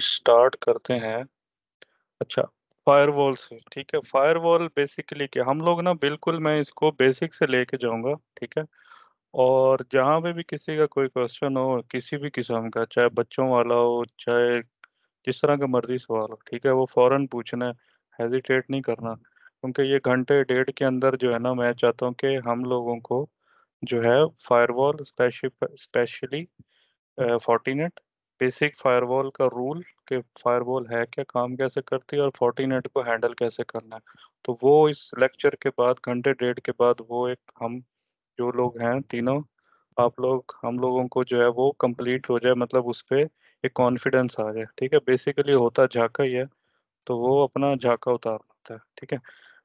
Start करते हैं। अच्छा, फायरवॉल से। ठीक है, फायरवॉल बेसिकली क्या, हम लोग ना बिल्कुल मैं इसको बेसिक से लेके जाऊंगा। ठीक है, और जहाँ पे भी किसी का कोई क्वेश्चन हो किसी भी किस्म का, चाहे बच्चों वाला हो चाहे जिस तरह का मर्जी सवाल हो, ठीक है, वो फौरन पूछना है, हेजिटेट नहीं करना। क्योंकि ये घंटे डेढ़ के अंदर जो है ना, मैं चाहता हूँ कि हम लोगों को जो है firewall specially Fortinet, basic firewall का रूल कि फायरवॉल है क्या, काम कैसे करती है और फोर्टिनेट को हैंडल कैसे करना है। तो वो इस लेक्चर के बाद घंटे डेढ़ के बाद वो एक हम जो लोग हैं तीनों, आप लोग हम लोगों को जो है वो कंप्लीट हो जाए, मतलब उस पे एक कॉन्फिडेंस आ जाए। ठीक है, बेसिकली होता झाका ही है, तो वो अपना झाका उतारना होता है। ठीक है।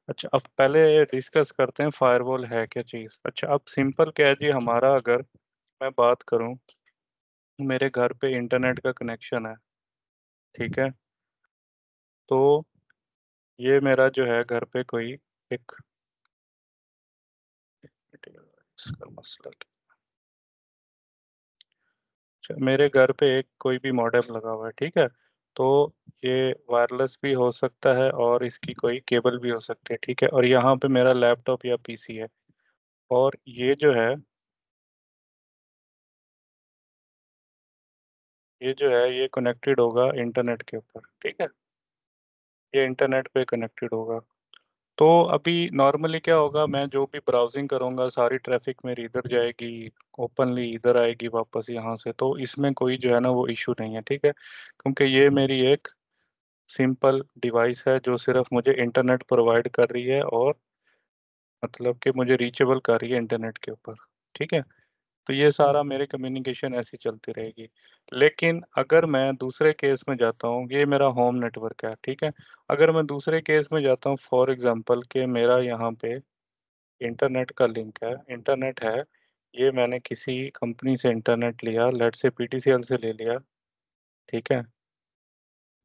अच्छा, अब पहले डिस्कस करते हैं फायरवॉल है क्या चीज़। अच्छा, अब सिंपल क्या है जी, हमारा अगर मैं बात करूं, मेरे घर पे इंटरनेट का कनेक्शन है। ठीक है, तो ये मेरा जो है घर पे कोई एक, इसका मसला क्या? अच्छा, मेरे घर पे एक कोई भी मॉडेम लगा हुआ है। ठीक है, तो ये वायरलेस भी हो सकता है और इसकी कोई केबल भी हो सकती है। ठीक है, और यहाँ पे मेरा लैपटॉप या पीसी है, और ये जो है, ये जो है ये कनेक्टेड होगा इंटरनेट के ऊपर। ठीक है, ये इंटरनेट पे कनेक्टेड होगा। तो अभी नॉर्मली क्या होगा, मैं जो भी ब्राउजिंग करूंगा सारी ट्रैफिक मेरी इधर जाएगी, ओपनली इधर आएगी वापस यहाँ से, तो इसमें कोई जो है ना वो इशू नहीं है। ठीक है, क्योंकि ये मेरी एक सिंपल डिवाइस है जो सिर्फ मुझे इंटरनेट प्रोवाइड कर रही है, और मतलब कि मुझे रीचेबल कर रही है इंटरनेट के ऊपर। ठीक है, तो ये सारा मेरे कम्युनिकेशन ऐसी चलती रहेगी। लेकिन अगर मैं दूसरे केस में जाता हूँ, ये मेरा होम नेटवर्क है। ठीक है, अगर मैं दूसरे केस में जाता हूँ, फॉर एग्जांपल कि मेरा यहाँ पे इंटरनेट का लिंक है, इंटरनेट है, ये मैंने किसी कंपनी से इंटरनेट लिया, लेट से पीटीसीएल से ले लिया। ठीक है,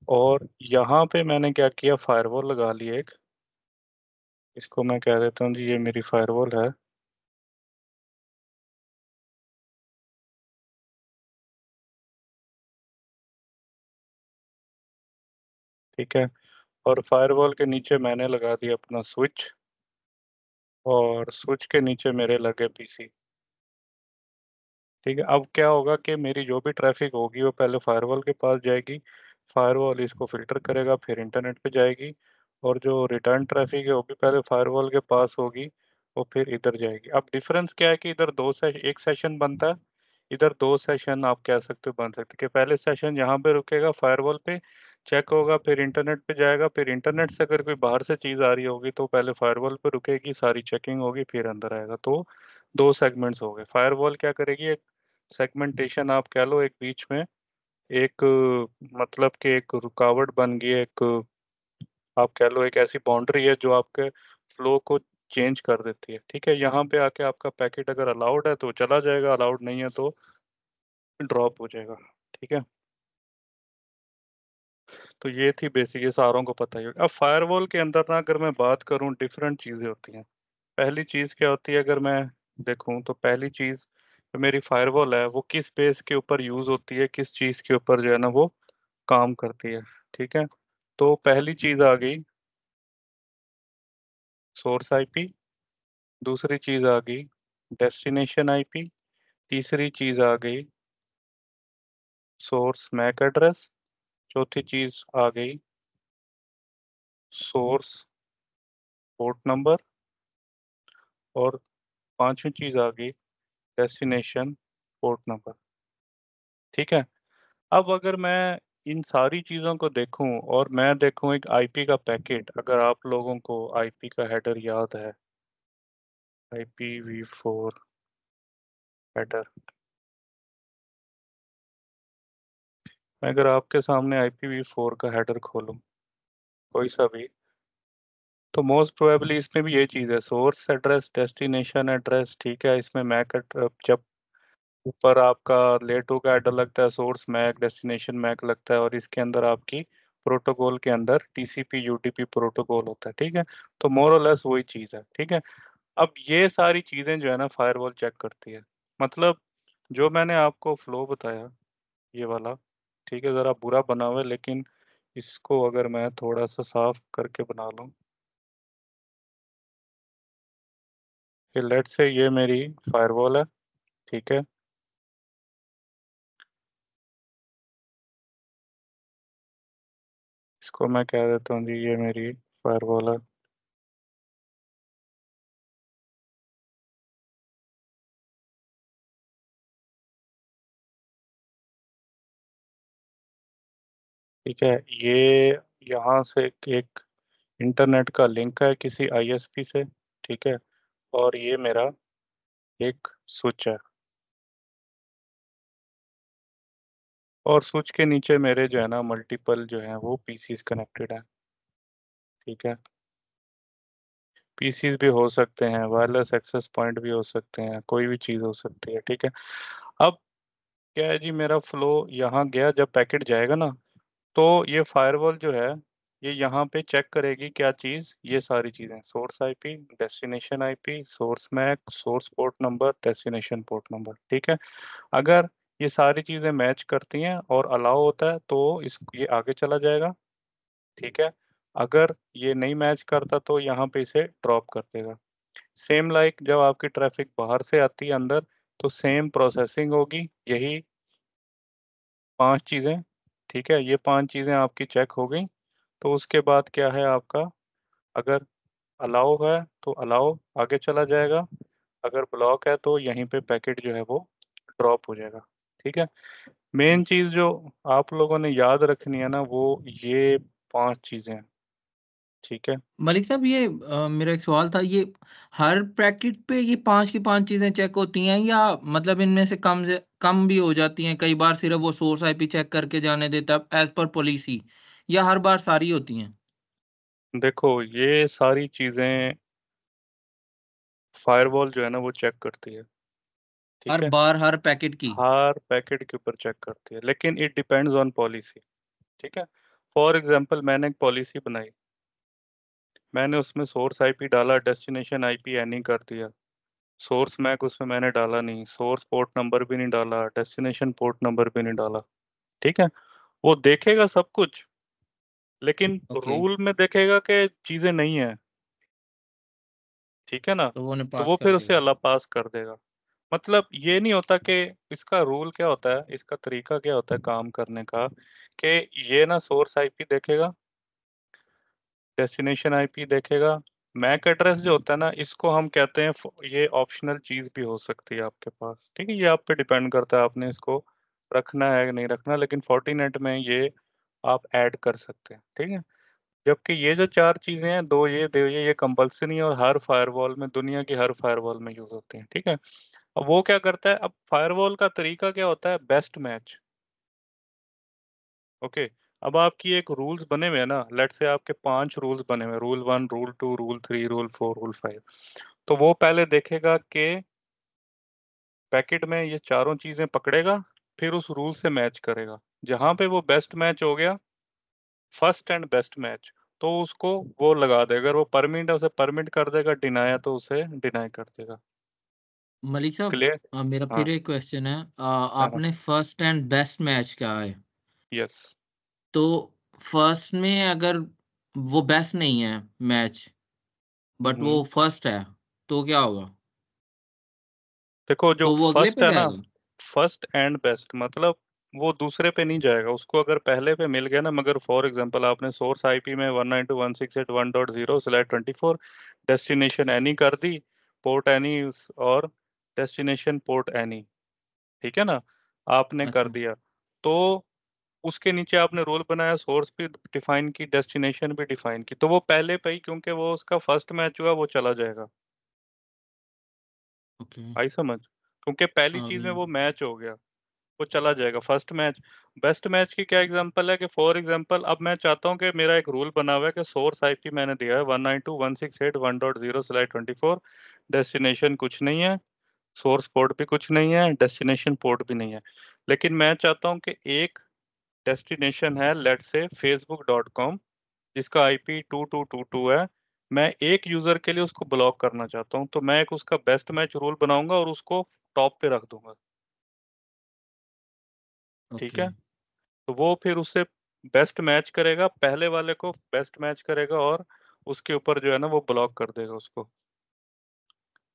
और यहाँ पे मैंने क्या किया, फायरवॉल लगा ली एक, इसको मैं कह देता हूँ जी ये मेरी फायरवॉल है। ठीक है, और फायरवॉल के नीचे मैंने लगा दिया अपना स्विच, और स्विच के नीचे मेरे लगे पीसी। ठीक है, अब क्या होगा कि मेरी जो भी ट्रैफिक होगी वो पहले फायरवॉल के पास जाएगी, फायरवॉल इसको फिल्टर करेगा, फिर इंटरनेट पे जाएगी, और जो रिटर्न ट्रैफिक है वो भी पहले फायरवॉल के पास होगी, और फिर इधर जाएगी। अब डिफरेंस क्या है कि इधर एक सेशन बनता है, इधर दो सेशन आप कह सकते हो बन सकते कि पहले सेशन यहाँ पे रुकेगा, फायरवॉल पे चेक होगा, फिर इंटरनेट पे जाएगा, फिर इंटरनेट से अगर कोई बाहर से चीज़ आ रही होगी तो पहले फायरवॉल पे रुकेगी, सारी चेकिंग होगी, फिर अंदर आएगा। तो दो सेगमेंट्स हो गए। फायरवॉल क्या करेगी, एक सेगमेंटेशन आप कह लो, एक बीच में एक मतलब कि एक रुकावट बन गई है, एक आप कह लो एक ऐसी बाउंड्री है जो आपके फ्लो को चेंज कर देती है। ठीक है, यहाँ पे आके आपका पैकेट अगर अलाउड है तो चला जाएगा, अलाउड नहीं है तो ड्रॉप हो जाएगा। ठीक है, तो ये थी बेसिक, ये सारों को पता ही होगा। अब फायरवॉल के अंदर ना अगर मैं बात करूँ, डिफरेंट चीज़ें होती हैं। पहली चीज़ क्या होती है, अगर मैं देखूँ तो पहली चीज़ जो मेरी फायरवॉल है वो किस बेस के ऊपर यूज़ होती है, किस चीज़ के ऊपर जो है ना वो काम करती है। ठीक है, तो पहली चीज़ आ गई सोर्स आईपी, दूसरी चीज़ आ गई डेस्टिनेशन आईपी, तीसरी चीज़ आ गई सोर्स मैक एड्रेस, चौथी चीज़ आ गई सोर्स पोर्ट नंबर, और पांचवी चीज़ आ गई डेस्टिनेशन पोर्ट नंबर। ठीक है, अब अगर मैं इन सारी चीज़ों को देखूं और मैं देखूं एक आईपी का पैकेट, अगर आप लोगों को आईपी का हेडर याद है, IPv4 हेडर, मैं अगर आपके सामने IPv4 का हेडर खोलूं कोई सा भी, तो मोस्ट प्रोबेबली इसमें भी ये चीज़ है, सोर्स एड्रेस डेस्टिनेशन एड्रेस। ठीक है, इसमें मैक जब ऊपर आपका लेटो का एड्रेस लगता है, सोर्स मैक डेस्टिनेशन मैक लगता है, और इसके अंदर आपकी प्रोटोकॉल के अंदर टीसीपी यूडीपी प्रोटोकॉल होता है। ठीक है, तो मोर और लेस वही चीज़ है। ठीक है, अब ये सारी चीज़ें जो है ना फायरवॉल चेक करती है, मतलब जो मैंने आपको फ्लो बताया ये वाला, ठीक है, ज़रा बुरा बना हुआ है, लेकिन इसको अगर मैं थोड़ा-सा साफ करके बना लूँ, कि लेट्स से ये मेरी फायरवॉल है, ठीक है? इसको मैं कह देता हूँ जी ये मेरी फायरवॉल है। ठीक है, ये यहाँ से एक इंटरनेट का लिंक है किसी आईएसपी से, ठीक है? और ये मेरा एक स्विच है, और स्विच के नीचे मेरे जो है ना मल्टीपल जो है वो पीसीज कनेक्टेड है, ठीक है? पीसीज भी हो सकते हैं, वायरलेस एक्सेस पॉइंट भी हो सकते हैं, कोई भी चीज़ हो सकती है, ठीक है? अब क्या है जी, मेरा फ्लो यहाँ गया, जब पैकेट जाएगा ना, तो ये फायरवॉल जो है, ये यहाँ पे चेक करेगी क्या चीज़, ये सारी चीज़ें, source IP, destination IP, source MAC, source port number, destination port number, ठीक है? अगर ये सारी चीज़ें मैच करती हैं और अलाउ होता है, तो ये आगे चला जाएगा, ठीक है? अगर ये नहीं मैच करता, तो यहाँ पे इसे ड्रॉप कर देगा। सेम लाइक जब आपकी ट्रैफिक बाहर से आती है अंदर, तो सेम प्रोसेसिंग होगी, यही 5 चीज़ें, ठीक है? ये 5 चीज़ें आपकी चेक हो गई, तो उसके बाद क्या है आपका, अगर अलाउ है, तो अलाउ आगे चला जाएगा, अगर ब्लॉक है, तो यहीं पे पैकेट जो है वो ड्रॉप हो जाएगा, ठीक है? मेन चीज़ जो आप लोगों ने याद रखनी है ना, वो ये 5 चीज़ें हैं, ठीक है? मलिक साहब, ये मेरा एक सवाल था, ये हर पैकेट पे ये 5 की 5 चीज़ें चेक होती हैं, या मतलब इनमें से कम भी हो जाती हैं? कई बार सिर्फ़ वो सोर्स आईपी चेक करके जाने देता है एज़ पर पॉलिसी, या हर बार सारी होती हैं? देखो, ये सारी चीज़ें फायरवॉल जो है ना वो चेक करती है, हर ठीक है? बार हर पैकेट की? हर पैकेट के ऊपर चेक करती है, लेकिन इट डिपेंड्स ऑन पॉलिसी, ठीक है? फॉर एग्ज़ाम्पल मैंने एक पॉलिसी बनाई, मैंने उसमें सोर्स आईपी डाला, डेस्टिनेशन आईपी एनी कर दिया, सोर्स मैक उसमें मैंने डाला नहीं, सोर्स पोर्ट नंबर भी नहीं डाला, डेस्टिनेशन पोर्ट नंबर भी नहीं डाला, ठीक है? वो देखेगा सब कुछ, लेकिन ओके, रूल में देखेगा कि चीज़ें नहीं हैं, ठीक है ना? तो वो उन्हें तो पास वो कर फिर उसे देगा। अल्ला पास कर देगा। मतलब ये नहीं होता कि इसका रूल क्या होता है, इसका तरीका क्या होता है काम करने का, कि ये ना सोर्स आईपी देखेगा, डेस्टिनेशन आईपी देखेगा, मैक एड्रेस जो होता है ना, इसको हम कहते हैं ये ऑप्शनल चीज़ भी हो सकती है आपके पास, ठीक है? ये आप पे डिपेंड करता है आपने इसको रखना है कि नहीं रखना, लेकिन फोर्टीनेट में ये आप ऐड कर सकते हैं, ठीक है? जबकि ये जो 4 चीज़ें हैं, 2 ये कंपल्सरी है और हर फायरवॉल में, दुनिया की हर फायरवॉल में यूज़ होती हैं, ठीक है? अब वो क्या करता है, अब फायरवॉल का तरीका क्या होता है, बेस्ट मैच, ओके? अब आपकी एक रूल्स बने हुए हैं ना, लेट्स से आपके 5 रूल्स बने हुए हैं, rule 1, rule 2, rule 3, rule 4, rule 5। तो वो पहले देखेगा कि पैकेट में ये चारों चीज़ें पकड़ेगा, फिर उस रूल से मैच करेगा। जहाँ पे वो बेस्ट मैच हो गया, फर्स्ट एंड बेस्ट मैच, तो उसको वो लगा देगा, अगर वो परमिट है, उसे परमिट कर देगा, डिनाई है, तो उसे डिनाई कर देगा। मलिक साहब, क्लियर? मेरा हाँ, फिर एक क्वेश्चन है। हाँ, हाँ, आपने फर्स्ट एंड बेस्ट मैच कहा है, यस। तो फर्स्ट में अगर वो बेस्ट नहीं है मैच, हुँ, बट वो हुँ। फर्स्ट है, तो क्या होगा? देखो, जो तो वो अगले फर्स्ट पे है ना, जाएगा? फर्स्ट एंड बेस्ट मतलब वो दूसरे पे नहीं जाएगा, उसको अगर पहले पे मिल गया ना, मगर फॉर एग्जांपल आपने सोर्स आईपी में 192.168.1.0/24, डेस्टिनेशन एनी कर दी, पोर्ट एनी और डेस्टिनेशन पोर्ट एनी, ठीक है ना? आपने कर अच्छा, दिया, तो उसके नीचे आपने रोल बनाया, सोर्स भी डिफाइन की, डेस्टिनेशन भी डिफाइन की, तो वो पहले पे ही, क्योंकि वो उसका फर्स्ट मैच हुआ, वो चला जाएगा। ओके, आई समझ? क्योंकि पहली आ चीज़ में गया। वो मैच हो गया। वो चला जाएगा फर्स्ट मैच। बेस्ट मैच की क्या एग्जांपल है, कि फॉर एग्जांपल अब मैं चाहता हूँ कि मेरा एक रूल बना हुआ है कि सोर्स आईपी मैंने दिया है 192.168.1.0/24, डेस्टिनेशन कुछ नहीं है, सोर्स पोर्ट भी कुछ नहीं है, डेस्टिनेशन पोर्ट भी नहीं है। लेकिन मैं चाहता हूँ कि एक डेस्टिनेशन है, लेट्स से facebook.com, जिसका आईपी 2222 है। मैं एक यूज़र के लिए उसको ब्लॉक करना चाहता हूँ, तो मैं एक उसका बेस्ट मैच रूल बनाऊँगा और उसको टॉप पे रख दूँगा, ठीक ओके, है? तो वो फिर उससे बेस्ट मैच करेगा, पहले वाले को बेस्ट मैच करेगा और उसके ऊपर जो है ना वो ब्लॉक कर देगा उसको।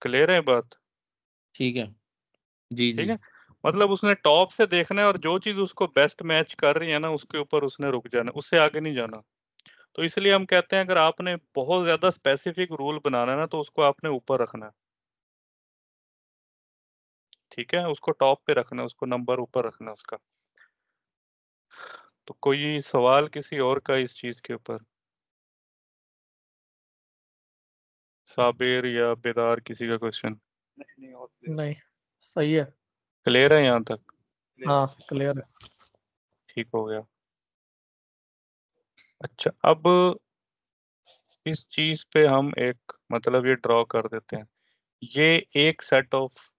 क्लियर है बात? ठीक है। जी, ठीक जी। है, मतलब उसने टॉप से देखना है और जो चीज उसको बेस्ट मैच कर रही है ना उसके ऊपर उसने रुक जाना है, उससे आगे नहीं जाना। तो इसलिए हम कहते हैं अगर आपने बहुत ज्यादा स्पेसिफिक रूल बनाना है ना तो उसको आपने ऊपर रखना है। ठीक है, उसको टॉप पे रखना है, उसको नंबर ऊपर रखना है उसका। तो कोई सवाल किसी और का इस चीज के ऊपर? साबिर या बेदार, किसी का क्वेश्चन? नहीं, सही है। क्लियर है यहाँ तक? हाँ, क्लियर है। ठीक हो गया। अच्छा, अब इस चीज पे हम एक मतलब ये ड्रॉ कर देते हैं। ये एक सेट ऑफ,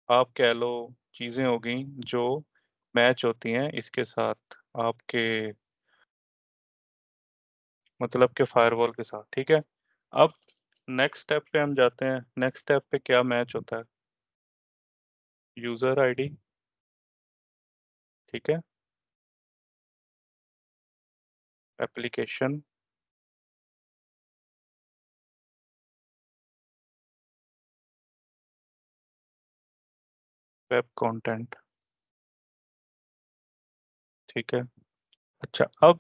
आप कह लो, चीजें हो गई जो मैच होती हैं इसके साथ आपके मतलब के फायरवॉल के साथ। ठीक है, अब नेक्स्ट स्टेप पे हम जाते हैं। नेक्स्ट स्टेप पे क्या मैच होता है? User ID. ठीक है, एप्लीकेशन, वेब कंटेंट। ठीक है, अच्छा, अब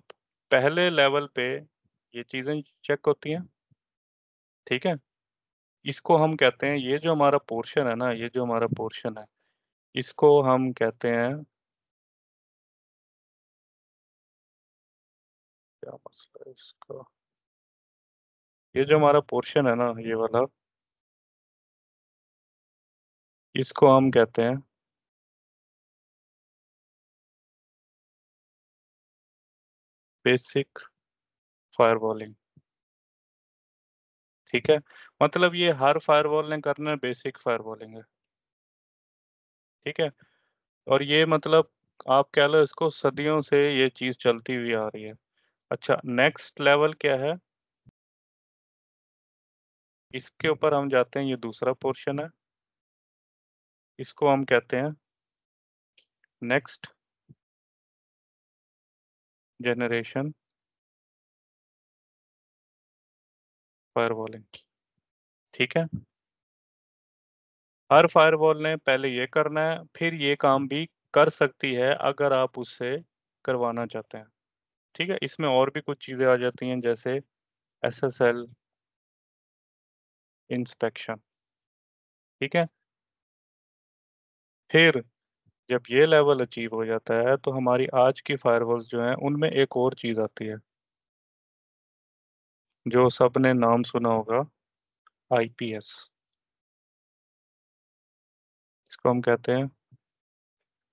पहले लेवल पे ये चीजें चेक होती हैं। ठीक है, इसको हम कहते हैं, ये जो हमारा पोर्शन है ना, ये जो हमारा पोर्शन है इसको हम कहते हैं, क्या मसला है इसका, ये जो हमारा पोर्शन है ना ये वाला, इसको हम कहते हैं बेसिक फायरवॉलिंग। ठीक है, मतलब ये हर फायरवॉल ने करना है, बेसिक फायरवॉलिंग है। ठीक है, और ये मतलब आप कह लो इसको सदियों से ये चीज चलती हुई आ रही है। अच्छा, नेक्स्ट लेवल क्या है? इसके ऊपर हम जाते हैं, ये दूसरा पोर्शन है, इसको हम कहते हैं नेक्स्ट जनरेशन फायरवॉलिंग। ठीक है, हर फायरवॉल ने पहले ये करना है, फिर ये काम भी कर सकती है अगर आप उससे करवाना चाहते हैं। ठीक है, इसमें और भी कुछ चीजें आ जाती हैं जैसे एसएसएल इंस्पेक्शन। ठीक है, फिर जब ये लेवल अचीव हो जाता है तो हमारी आज की फायरवॉल्स जो हैं उनमें एक और चीज आती है जो सबने नाम सुना होगा, आईपीएस। इसको हम कहते हैं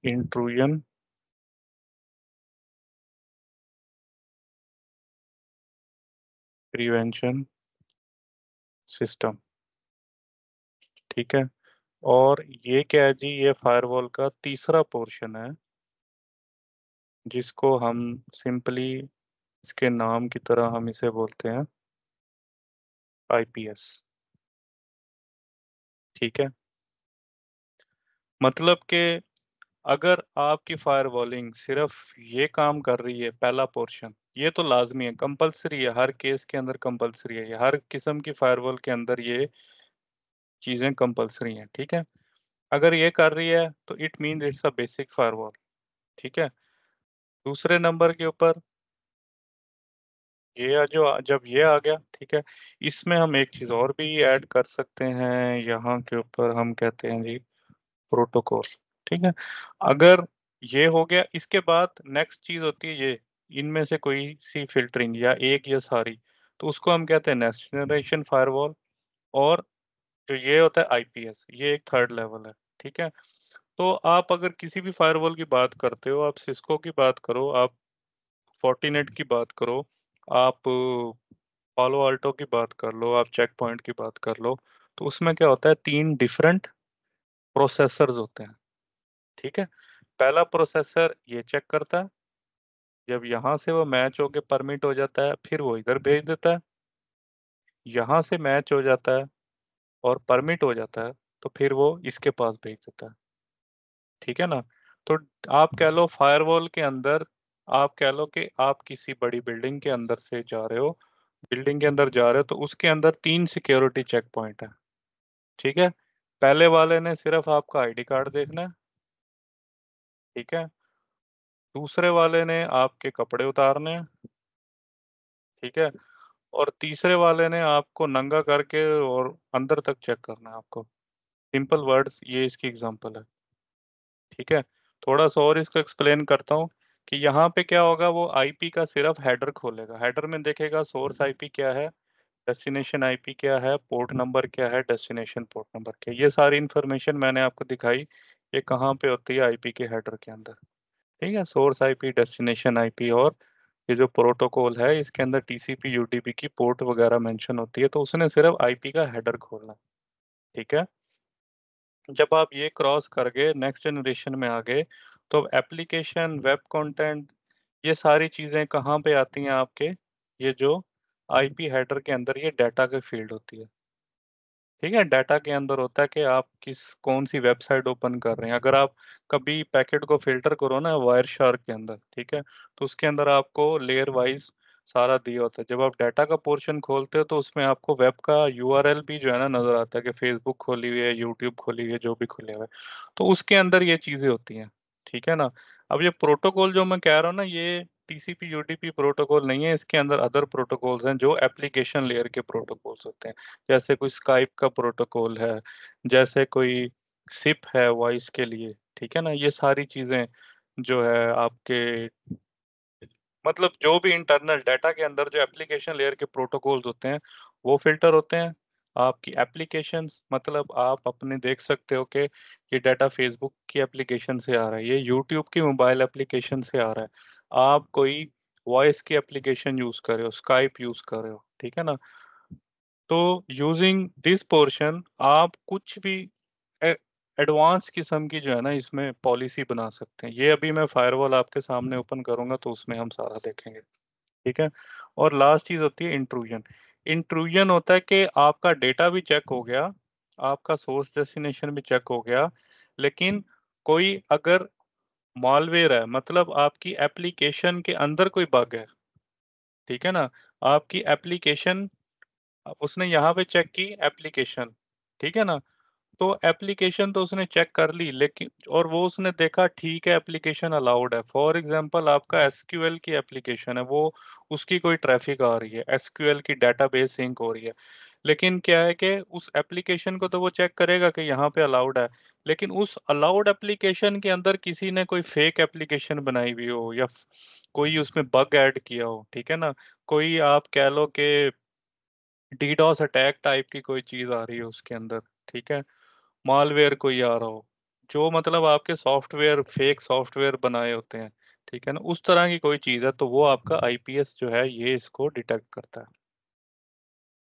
इंट्रूजन प्रिवेंशन सिस्टम। ठीक है, और ये क्या है जी, ये फायरवॉल का तीसरा पोर्शन है जिसको हम सिंपली इसके नाम की तरह हम इसे बोलते हैं आईपीएस। ठीक है, मतलब कि अगर आपकी फायरवॉलिंग सिर्फ ये काम कर रही है, पहला पोर्शन, ये तो लाजमी है, कंपलसरी है, हर केस के अंदर कंपलसरी है, ये हर किस्म की फायरवॉल के अंदर ये चीजें कंपलसरी हैं। ठीक है, अगर ये कर रही है तो it mean it's a basic firewall. ठीक है, दूसरे नंबर के ऊपर ये जो जब ये आ गया, ठीक है, इसमें हम एक चीज और भी ऐड कर सकते हैं, यहाँ के ऊपर हम कहते हैं जी प्रोटोकॉल। ठीक है, अगर ये हो गया, इसके बाद नेक्स्ट चीज होती है ये, इनमें से कोई सी फिल्टरिंग या एक या सारी, तो उसको हम कहते हैं नेक्स्ट जनरेशन फायरवॉल। और जो ये होता है आईपीएस, ये एक थर्ड लेवल है। ठीक है, तो आप अगर किसी भी फायरवॉल की बात करते हो, आप सिस्को की बात करो, आप फोर्टिनेट की बात करो, आप पालो अल्टो की बात कर लो, आप चेक पॉइंट की बात कर लो, तो उसमें क्या होता है, तीन डिफरेंट प्रोसेसर्स होते हैं। ठीक है, पहला प्रोसेसर ये चेक करता है, जब यहाँ से वो मैच होके परमिट हो जाता है फिर वो इधर भेज देता है, यहाँ से मैच हो जाता है और परमिट हो जाता है तो फिर वो इसके पास भेज देता है। ठीक है ना, तो आप कह लो फायरवॉल के अंदर आप कह लो कि आप किसी बड़ी बिल्डिंग के अंदर से जा रहे हो, बिल्डिंग के अंदर जा रहे हो तो उसके अंदर 3 सिक्योरिटी चेक पॉइंट है, ठीक है। पहले वाले ने सिर्फ आपका आईडी कार्ड देखना है, ठीक है। दूसरे वाले ने आपके कपड़े उतारने हैं, ठीक है। और तीसरे वाले ने आपको नंगा करके और अंदर तक चेक करना है आपको। सिंपल वर्ड्स, ये इसकी एग्जांपल है, ठीक है। थोड़ा सा और इसको एक्सप्लेन करता हूँ कि यहाँ पे क्या होगा, वो आईपी का सिर्फ हेडर खोलेगा, हेडर में देखेगा सोर्स आईपी क्या है, डेस्टिनेशन आईपी क्या है, पोर्ट नंबर क्या है, डेस्टिनेशन पोर्ट नंबर क्या है। ये सारी इन्फॉर्मेशन मैंने आपको दिखाई, ये कहाँ पे होती है, आईपी के हेडर के अंदर, ठीक है। सोर्स आईपी, डेस्टिनेशन आईपी, और ये जो प्रोटोकॉल है इसके अंदर टीसीपी यूडीपी की पोर्ट वगैरह मेंशन होती है, तो उसने सिर्फ आईपी का हेडर खोलना, ठीक है। जब आप ये क्रॉस कर गए, नेक्स्ट जनरेशन में आ गए, तो एप्लीकेशन, वेब कंटेंट, ये सारी चीज़ें कहाँ पे आती हैं आपके, ये जो आईपी हेडर के अंदर ये डाटा के फील्ड होती है, ठीक है। डाटा के अंदर होता है कि आप कौन सी वेबसाइट ओपन कर रहे हैं। अगर आप कभी पैकेट को फिल्टर करो ना वायर शार्क के अंदर, ठीक है, तो उसके अंदर आपको लेयर वाइज सारा दिया होता है। जब आप डाटा का पोर्शन खोलते हो तो उसमें आपको वेब का यूआरएल भी जो है ना नजर आता है कि फेसबुक खोली हुई है, यूट्यूब खोली हुई है, जो भी खुले हुए है, तो उसके अंदर ये चीजें होती हैं, ठीक है ना। अब ये प्रोटोकॉल जो मैं कह रहा हूँ ना, ये टीसीपी यूडीपी प्रोटोकॉल नहीं है, इसके अंदर अदर प्रोटोकॉल्स हैं जो एप्लीकेशन लेयर के प्रोटोकॉल्स होते हैं। जैसे कोई स्काइप का प्रोटोकॉल है, जैसे कोई सिप है वॉइस के लिए, ठीक है ना। ये सारी चीजें जो है आपके, मतलब जो भी इंटरनल डाटा के अंदर जो एप्लीकेशन लेयर के प्रोटोकॉल्स होते हैं वो फिल्टर होते हैं। आपकी एप्लीकेशंस, मतलब आप अपने देख सकते हो कि ये डाटा फेसबुक की एप्लीकेशन से आ रहा है, ये यूट्यूब की मोबाइल एप्लीकेशन से आ रहा है, आप कोई वॉइस की एप्लीकेशन यूज कर रहे हो, स्काइप यूज कर रहे हो, ठीक है ना। तो यूजिंग दिस पोर्शन आप कुछ भी एडवांस किस्म की जो है ना इसमें पॉलिसी बना सकते हैं। ये अभी मैं फायरवॉल आपके सामने ओपन करूंगा तो उसमें हम सारा देखेंगे, ठीक है। और लास्ट चीज होती है इंट्रूजन। इंट्रूजन होता है कि आपका डेटा भी चेक हो गया, आपका सोर्स डेस्टिनेशन भी चेक हो गया, लेकिन कोई अगर मॉलवेयर है, मतलब आपकी एप्लीकेशन के अंदर कोई बग है, ठीक है ना। आपकी एप्लीकेशन, उसने यहाँ पे चेक की एप्लीकेशन, ठीक है ना। तो एप्लीकेशन तो उसने चेक कर ली, लेकिन और वो उसने देखा ठीक है एप्लीकेशन अलाउड है। फॉर एग्जांपल आपका एसक्यूएल की एप्लीकेशन है, वो उसकी कोई ट्रैफिक आ रही है, एसक्यूएल की डेटाबेस सिंक हो रही है, लेकिन क्या है कि उस एप्लीकेशन को तो वो चेक करेगा कि यहाँ पे अलाउड है, लेकिन उस अलाउड एप्लीकेशन के अंदर किसी ने कोई फेक एप्लीकेशन बनाई हुई हो या कोई उसमें बग ऐड किया हो, ठीक है ना। कोई आप कह लो कि डीडॉस अटैक टाइप की कोई चीज आ रही है उसके अंदर, ठीक है, मालवेयर कोई आ रहा हो, जो मतलब आपके सॉफ्टवेयर, फेक सॉफ्टवेयर बनाए होते हैं, ठीक है ना, उस तरह की कोई चीज है, तो वो आपका आईपीएस जो है ये इसको डिटेक्ट करता है,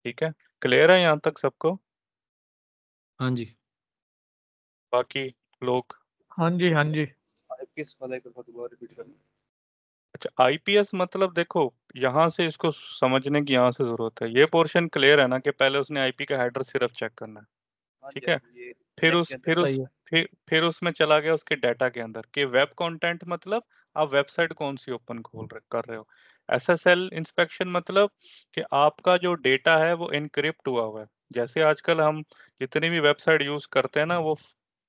ठीक है। क्लियर है यहाँ तक सबको? हाँ जी। बाकी लोग? हाँ जी, हाँ जी। आईपीएस वाला एक दफा दोबारा रिपीट करना। अच्छा, आईपीएस मतलब देखो, यहाँ से इसको समझने की यहाँ से जरूरत है। ये पोर्शन क्लियर है ना कि पहले उसने आईपी का हेडर सिर्फ चेक करना है, हाँ जी, ठीक है। ये फिर नेक्स्ट उस के अंदर फिर सही उस है। फिर उसमें चला गया उसके डाटा के अंदर कि वेब कंटेंट, मतलब आप वेबसाइट कौन सी ओपन कर रहे हो। एसएसएल इंस्पेक्शन मतलब कि आपका जो डेटा है वो एनक्रिप्ट हुआ हुआ है। जैसे आजकल हम जितनी भी वेबसाइट यूज करते हैं ना, वो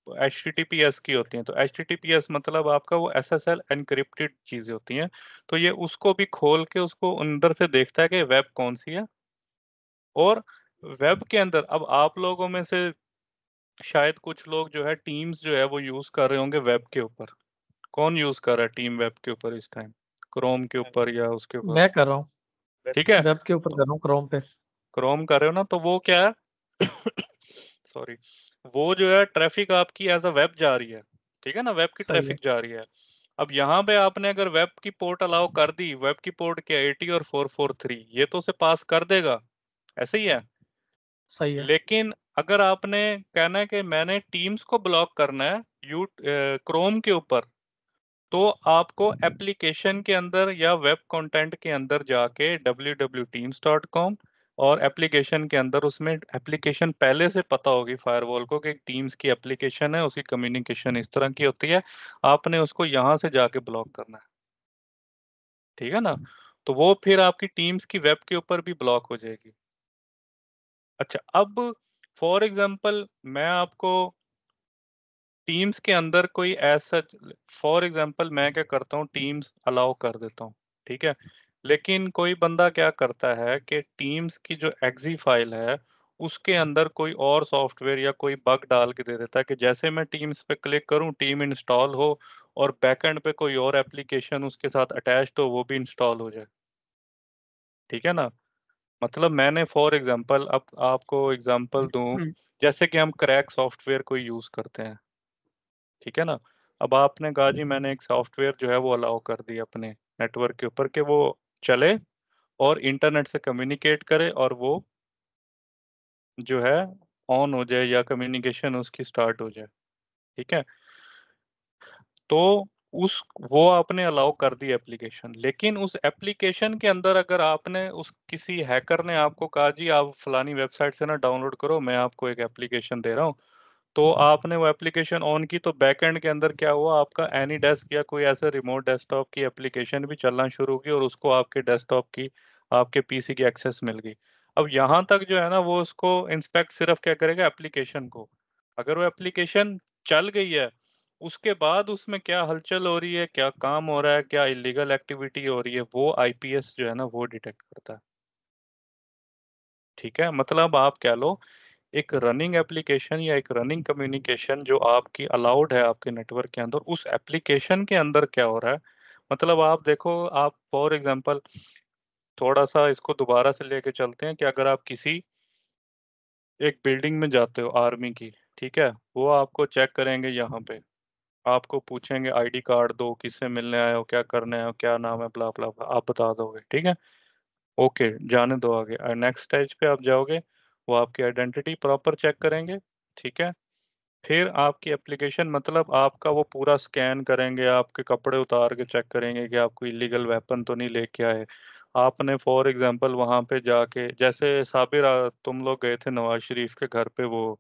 HTTPS की होती हैं, तो HTTPS मतलब आपका वो एसएसएल एनक्रिप्टेड चीजें होती हैं। तो ये उसको भी खोल के उसको अंदर से देखता है कि वेब कौन सी है। और वेब के अंदर अब आप लोगों में से शायद कुछ लोग जो है टीम्स जो है वो यूज कर रहे होंगे वेब के ऊपर। कौन यूज कर रहा है टीम वेब के ऊपर इस टाइम, क्रोम के ऊपर या उसके ऊपर? मैं कर रहा हूँ, ठीक है, वेब के ऊपर कर रहा हूँ, क्रोम पे। क्रोम कर रहे हो ना, तो वो क्या है सॉरी, वो जो है ट्रैफिक आपकी एज अ वेब जा रही है, ठीक है ना, वेब की सही है। ट्रैफिक जा रही है। अब यहाँ पे आपने अगर वेब की पोर्ट अलाउ कर दी, वेब की पोर्ट क्या 80 और 443, ये तो उसे पास कर देगा, ऐसे ही है। सही है। लेकिन अगर आपने कहना है कि मैंने टीम्स को ब्लॉक करना है यू क्रोम के ऊपर, तो आपको एप्लीकेशन के अंदर या वेब कंटेंट के अंदर जाके www.teams.com, और एप्लीकेशन के अंदर उसमें एप्लीकेशन पहले से पता होगी फायरवॉल को कि टीम्स की एप्लीकेशन है, उसकी कम्युनिकेशन इस तरह की होती है, आपने उसको यहाँ से जाके ब्लॉक करना है, ठीक है ना, तो वो फिर आपकी टीम्स की वेब के ऊपर भी ब्लॉक हो जाएगी। अच्छा, अब फॉर एग्जांपल मैं आपको टीम्स के अंदर कोई ऐसा, फॉर एग्जांपल मैं क्या करता हूँ, टीम्स अलाउ कर देता हूँ, ठीक है, लेकिन कोई बंदा क्या करता है कि टीम्स की जो एक्जी फाइल है उसके अंदर कोई और सॉफ्टवेयर या कोई बग डाल के दे देता है कि जैसे मैं टीम्स पे क्लिक करूं टीम इंस्टॉल हो और बैकएंड पे कोई और एप्लीकेशन उसके साथ अटैच्ड हो वो भी इंस्टॉल हो जाए। ठीक है ना, मतलब मैंने फॉर एग्जांपल, अब आपको एग्जांपल दूं, जैसे कि हम क्रैक सॉफ्टवेयर को यूज करते हैं, ठीक है ना, अब आपने कहा जी मैंने एक सॉफ्टवेयर जो है वो अलाउ कर दिया अपने नेटवर्क के ऊपर कि वो चले और इंटरनेट से कम्युनिकेट करे और वो जो है ऑन हो जाए या कम्युनिकेशन उसकी स्टार्ट हो जाए। ठीक है, तो उस वो आपने अलाउ कर दी एप्लीकेशन, लेकिन उस एप्लीकेशन के अंदर अगर आपने उस किसी हैकर ने आपको कहा जी आप फलानी वेबसाइट से ना डाउनलोड करो, मैं आपको एक एप्लीकेशन दे रहा हूँ, तो आपने वो एप्लीकेशन ऑन की तो बैकएंड के अंदर क्या हुआ, आपका एनी डेस्क या कोई ऐसे रिमोट डेस्कटॉप की एप्लीकेशन भी चलना शुरू की और उसको आपके डेस्कटॉप की, आपके पीसी की एक्सेस मिल गई। अब यहाँ तक जो है ना वो उसको इंस्पेक्ट सिर्फ क्या करेगा, एप्लीकेशन को। अगर वो एप्लीकेशन चल गई है उसके बाद उसमें क्या हलचल हो रही है, क्या काम हो रहा है, क्या इलीगल एक्टिविटी हो रही है, वो आईपीएस जो है ना वो डिटेक्ट करता है। ठीक है, मतलब आप क्या लो, एक रनिंग एप्लीकेशन या एक रनिंग कम्युनिकेशन जो आपकी अलाउड है आपके नेटवर्क के अंदर, उस एप्लीकेशन के अंदर क्या हो रहा है, मतलब आप देखो, आप फॉर एग्जांपल थोड़ा सा इसको दोबारा से लेके चलते हैं कि अगर आप किसी एक बिल्डिंग में जाते हो आर्मी की, ठीक है, वो आपको चेक करेंगे यहाँ पे, आपको पूछेंगे आईडी कार्ड दो, किससे मिलने आए हो, क्या करने आए हो, क्या नाम है, ब्ला ब्ला ब्ला, आप बता दोगे, ठीक है, ओके, जाने दो आगे। नेक्स्ट स्टेज पे आप जाओगे, वो आपकी आइडेंटिटी प्रॉपर चेक करेंगे, ठीक है, फिर आपकी एप्लीकेशन, मतलब आपका वो पूरा स्कैन करेंगे, आपके कपड़े उतार के चेक करेंगे कि आप कोई इलीगल वेपन तो नहीं लेके आए। आपने फॉर एग्जांपल वहां पे जाके, जैसे साबिर तुम लोग गए थे नवाज शरीफ के घर पे वो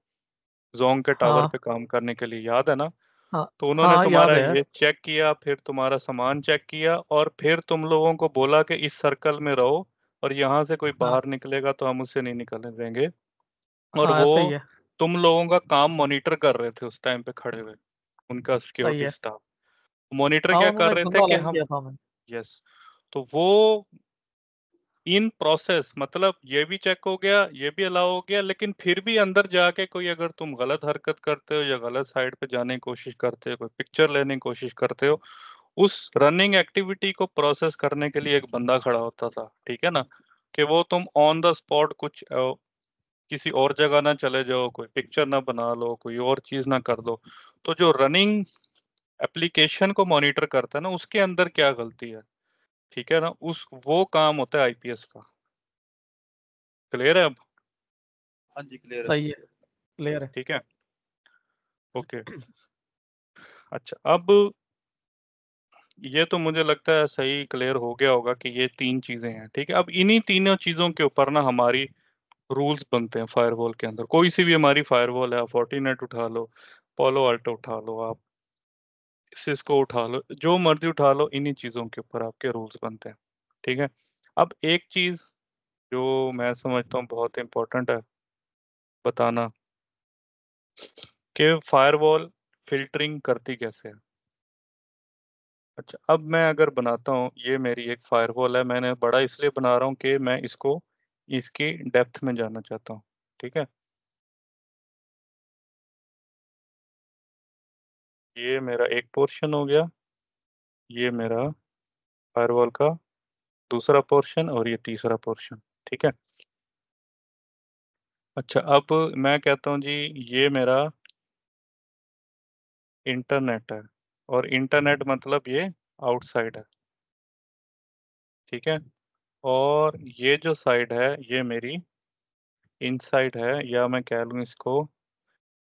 जोंग के टावर हाँ पे काम करने के लिए, याद है ना, हाँ तो उन्होंने हाँ, याद तुम्हारा है। ये चेक किया, फिर तुम्हारा सामान चेक किया और फिर तुम लोगों को बोला कि इस सर्कल में रहो और यहाँ से कोई हाँ बाहर निकलेगा तो हम उससे नहीं निकलने देंगे। और हाँ, वो सही है। तुम लोगों का काम मॉनिटर कर रहे थे उस टाइम पे खड़े हुए, उनका सही सिक्योरिटी है। स्टाफ मॉनिटर हाँ, क्या कर उन्होंने रहे थे बंदा कि अलॉट हम, किया था हमें। यस, तो वो इन प्रोसेस, मतलब ये भी चेक हो गया, ये भी अलाउ हो गया, लेकिन फिर भी अंदर जाके कोई अगर तुम गलत हरकत करते हो या गलत साइड पे जाने की कोशिश करते हो, कोई पिक्चर लेने की कोशिश करते हो, उस रनिंग एक्टिविटी को प्रोसेस करने के लिए एक बंदा खड़ा होता था, ठीक है ना, कि वो तुम ऑन द स्पॉट कुछ किसी और जगह ना चले जाओ, कोई पिक्चर ना बना लो, कोई और चीज ना कर दो। तो जो रनिंग एप्लीकेशन को मॉनिटर करता है ना उसके अंदर क्या गलती है, ठीक है ना, उस वो काम होता है आईपीएस का। क्लियर है अब? हाँ जी, क्लियर है। सही है, क्लियर है। ठीक है, ओके। अच्छा, अब ये तो मुझे लगता है सही क्लियर हो गया होगा कि ये तीन चीजें हैं, ठीक है। अब इन्हीं तीनों चीजों के ऊपर ना हमारी रूल्स बनते हैं फायरवॉल के अंदर। कोई सी भी हमारी फायरवॉल है, फोर्टिनेट उठा लो, पोलो अल्टो उठा लो, आप सिस्को उठा लो, जो मर्जी उठा लो, इन्हीं चीजों के ऊपर आपके रूल्स बनते हैं, ठीक है। अब एक चीज जो मैं समझता हूँ बहुत इंपॉर्टेंट है बताना, कि फायरवॉल फिल्टरिंग करती कैसे है। अच्छा, अब मैं अगर बनाता हूँ, ये मेरी एक फायरवॉल है, मैंने बड़ा इसलिए बना रहा हूँ कि मैं इसको, इसकी डेप्थ में जानना चाहता हूँ, ठीक है। ये मेरा एक पोर्शन हो गया, ये मेरा फायरवॉल का दूसरा पोर्शन और ये तीसरा पोर्शन, ठीक है। अच्छा, अब मैं कहता हूँ जी ये मेरा इंटरनेट है, और इंटरनेट मतलब ये आउटसाइड है, ठीक है। और ये जो साइड है ये मेरी इनसाइड है, या मैं कह लूँ इसको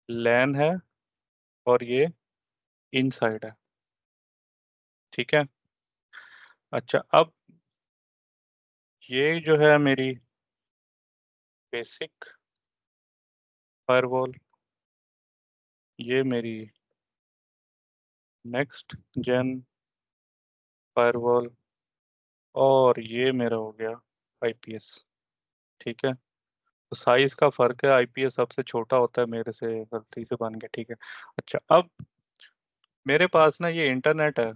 लैन है, और ये इनसाइड है, ठीक है। अच्छा, अब ये जो है मेरी बेसिक फायरवॉल, ये मेरी नेक्स्ट जेन फायरवॉल, और ये मेरा हो गया आईपीएस। ठीक है, तो साइज का फर्क है, आईपीएस सबसे छोटा होता है, मेरे से गलती से बन गया। ठीक है, अच्छा अब मेरे पास ना ये इंटरनेट है,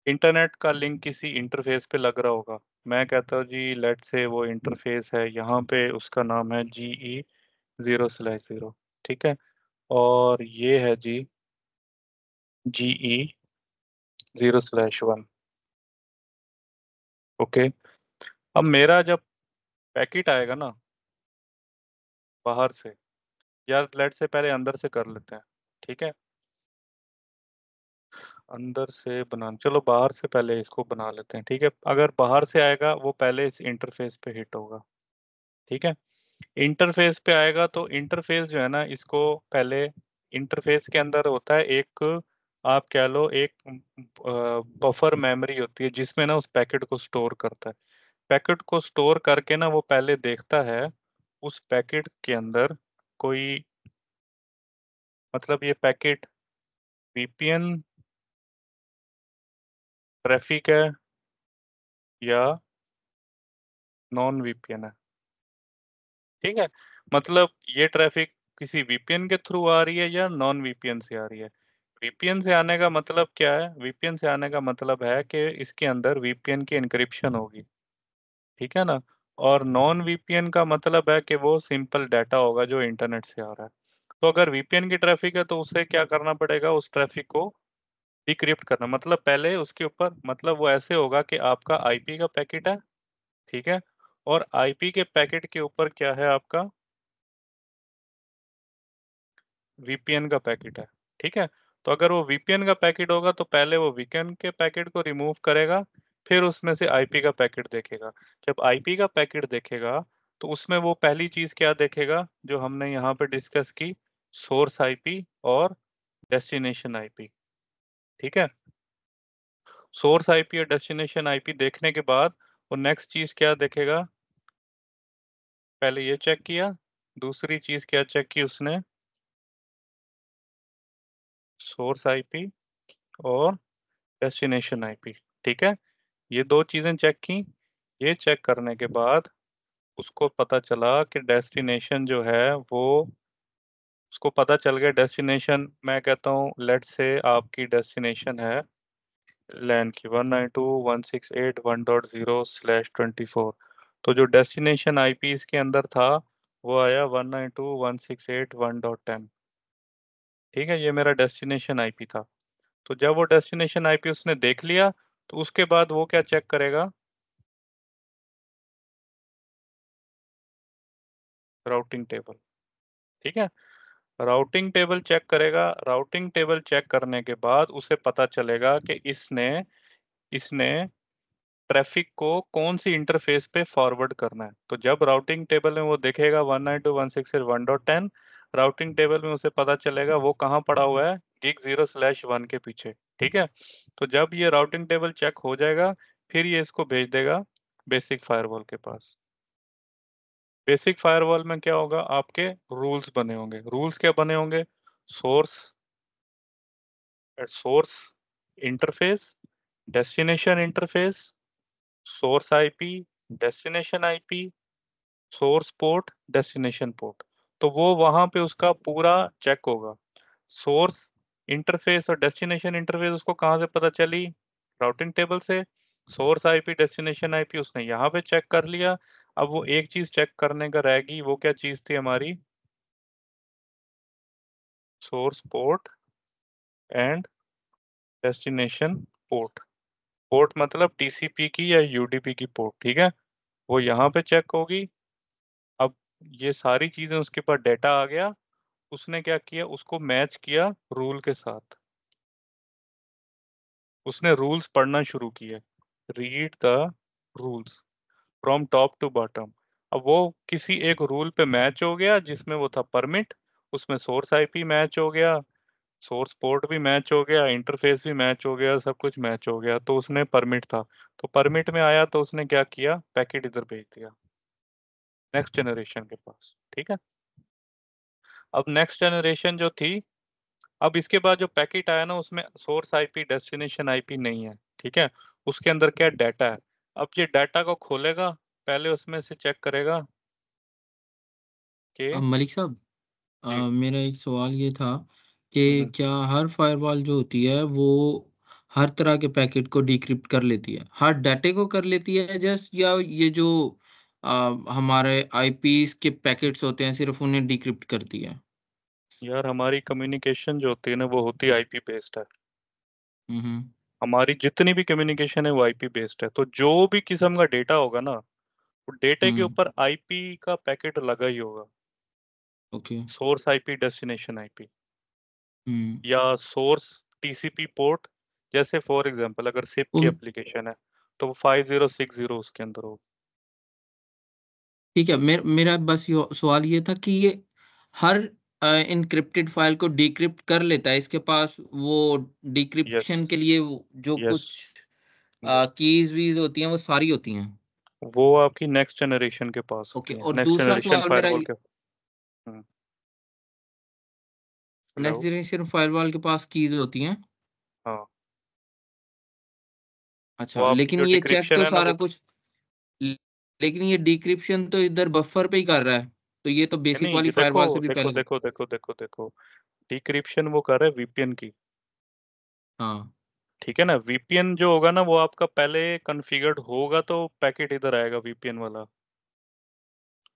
इंटरनेट का लिंक किसी इंटरफेस पे लग रहा होगा। मैं कहता हूँ जी लेट से वो इंटरफेस है यहाँ पे, उसका नाम है GE0/0। ठीक है, और ये है जी GE0/1। ओके, अब मेरा जब पैकेट आएगा ना बाहर से, यार लेट से पहले अंदर से कर लेते हैं। ठीक है, अंदर से बना, चलो बाहर से पहले इसको बना लेते हैं। ठीक है, अगर बाहर से आएगा वो पहले इस इंटरफेस पे हिट होगा। ठीक है, इंटरफेस पे आएगा तो इंटरफेस जो है ना, इसको पहले इंटरफेस के अंदर होता है एक, आप कह लो एक बफर मेमोरी होती है जिसमें ना उस पैकेट को स्टोर करता है। पैकेट को स्टोर करके ना वो पहले देखता है उस पैकेट के अंदर कोई, मतलब ये पैकेट वीपीएन ट्रैफिक है या नॉन वीपीएन है। ठीक है, मतलब ये ट्रैफिक किसी वीपीएन के थ्रू आ रही है या नॉन वीपीएन से आ रही है। वीपीएन से आने का मतलब क्या है, वीपीएन से आने का मतलब है कि इसके अंदर वीपीएन की एन्क्रिप्शन होगी। ठीक है ना, और नॉन वीपीएन का मतलब है कि वो सिंपल डाटा होगा जो इंटरनेट से आ रहा है। तो अगर वीपीएन की ट्रैफिक है तो उसे क्या करना पड़ेगा, उस ट्रैफिक को डिक्रिप्ट करना, मतलब पहले उसके ऊपर, मतलब वो ऐसे होगा कि आपका आईपी का पैकेट है। ठीक है, और आईपी के पैकेट के ऊपर क्या है, आपका वीपीएन का पैकेट है। ठीक है, तो अगर वो वीपीएन का पैकेट होगा तो पहले वो वीपीएन के पैकेट को रिमूव करेगा, फिर उसमें से आईपी का पैकेट देखेगा। जब आईपी का पैकेट देखेगा तो उसमें वो पहली चीज क्या देखेगा जो हमने यहाँ पे डिस्कस की, सोर्स आईपी और डेस्टिनेशन आईपी। ठीक है, सोर्स आईपी और डेस्टिनेशन आईपी देखने के बाद वो नेक्स्ट चीज क्या देखेगा, पहले ये चेक किया, दूसरी चीज क्या चेक की उसने, सोर्स आईपी और डेस्टिनेशन आईपी। ठीक है, ये दो चीजें चेक की। ये चेक करने के बाद उसको पता चला कि डेस्टिनेशन जो है वो, उसको पता चल गया डेस्टिनेशन, मैं कहता हूँ लेट से आपकी डेस्टिनेशन है लैन की 192.168.1.0/24। तो जो डेस्टिनेशन आईपी इसके अंदर था वो आया 192.168.1.10। ठीक है, ये मेरा डेस्टिनेशन आईपी था। तो जब वो डेस्टिनेशन आईपी उसने देख लिया तो उसके बाद वो क्या चेक करेगा, राउटिंग टेबल। ठीक है, राउटिंग टेबल चेक करेगा, राउटिंग टेबल चेक करने के बाद उसे पता चलेगा कि इसने इसने ट्रैफिक को कौन सी इंटरफेस पे फॉरवर्ड करना है। तो जब राउटिंग टेबल में वो देखेगा 192.168.1.10, राउटिंग टेबल में उसे पता चलेगा वो कहाँ पड़ा हुआ है, gig0/1 के पीछे। ठीक है, तो जब ये राउटिंग टेबल चेक हो जाएगा फिर ये इसको भेज देगा बेसिक फायरवॉल के पास। बेसिक फायरवॉल में क्या होगा, आपके रूल्स बने होंगे। रूल्स क्या बने होंगे, source source interface, destination interface, source IP, destination IP, source port, destination port. तो वो वहां पे उसका पूरा चेक होगा। सोर्स इंटरफेस और डेस्टिनेशन इंटरफेस उसको कहाँ से पता चली, राउटिंग टेबल से। सोर्स आईपी डेस्टिनेशन आईपी उसने यहाँ पे चेक कर लिया। अब वो एक चीज चेक करने का रहेगी, वो क्या चीज थी हमारी, source port and destination port. Port मतलब टीसीपी की या यूडीपी की पोर्ट। ठीक है, वो यहाँ पे चेक होगी। अब ये सारी चीजें उसके पास डेटा आ गया, उसने क्या किया, उसको मैच किया रूल के साथ, उसने रूल्स पढ़ना शुरू किए, read the rules from top to bottom. अब वो किसी एक रूल पे मैच हो गया जिसमें वो था परमिट, उसमें सोर्स आईपी मैच हो गया, सोर्स पोर्ट भी मैच हो गया, इंटरफेस भी मैच हो गया, सब कुछ मैच हो गया। तो उसने परमिट था, तो परमिट में आया तो उसने क्या किया, पैकेट इधर भेज दिया नेक्स्ट जनरेशन के पास। ठीक है, अब नेक्स्ट जनरेशन जो थी, अब इसके बाद जो पैकेट आया ना उसमें सोर्स आईपी डेस्टिनेशन आईपी नहीं है। ठीक है, उसके अंदर क्या डाटा है, अब ये डाटा को खोलेगा, पहले उसमें से चेक करेगा कि मलिक साहब, जी मेरा एक सवाल ये था कि क्या हर फायरवॉल जो होती है वो हर तरह के पैकेट को डिक्रिप्ट कर लेती है, हर डाटे को कर लेती है जस्ट, या ये जो हमारे आईपीस के पैकेट्स होते हैं सिर्फ उन्हें डिक्रिप्ट करती है? यार, हमारी कम्युनिकेशन जो होती है ना वो होती है आईपी बेस्ड है। हम्म। हमारी जितनी भी कम्युनिकेशन है वो आईपी बेस्ड है, तो जो भी किस्म का डेटा होगा ना, वो डेटा के हम्म। ऊपर आईपी का पैकेट लगा ही होगा। Okay. Source IP, destination IP, hmm. या सोर्स टीसीपी पोर्ट। जैसे फॉर एग्जांपल अगर सिप की उन एप्लीकेशन है तो वो 5060 उसके अंदर होगा। ठीक है, मेरा बस ये सवाल ये था कि ये हर इनक्रिप्टेड फाइल को डिक्रिप्ट कर लेता है, इसके पास वो यस, डिक्रिप्शन के लिए जो यस। कुछ कीज वीज होती हैं वो सारी होती हैं? वो आपकी नेक्स्ट जनरेशन के पास ओके, होती है, और नेक्स्ट दूसरा जनरेशन सवाल मेरा, फायरवॉल के। हेलो। नेक्स्ट जनरेशन फायरवॉल के पास कीज होती हैं? हाँ, वो अच्छा, आपकी जो लेकिन ये चेक डिक्रिप्शन तो है ना सारा वो, कुछ, ल- लेकिन ये डिक्रिप्शन तो इधर बफर पे ही कर रहा है, तो ये तो बेसिक नहीं, वाली ये देखो फायरवॉल से भी देखो पहले। देखो देखो देखो देखो, डिक्रिप्शन वो कर रहा है वीपीएन की। हाँ, ठीक है ना, वीपीएन जो होगा ना वो आपका पहले कॉन्फ़िगर्ड होगा तो पैकेट इधर आएगा वीपीएन वाला।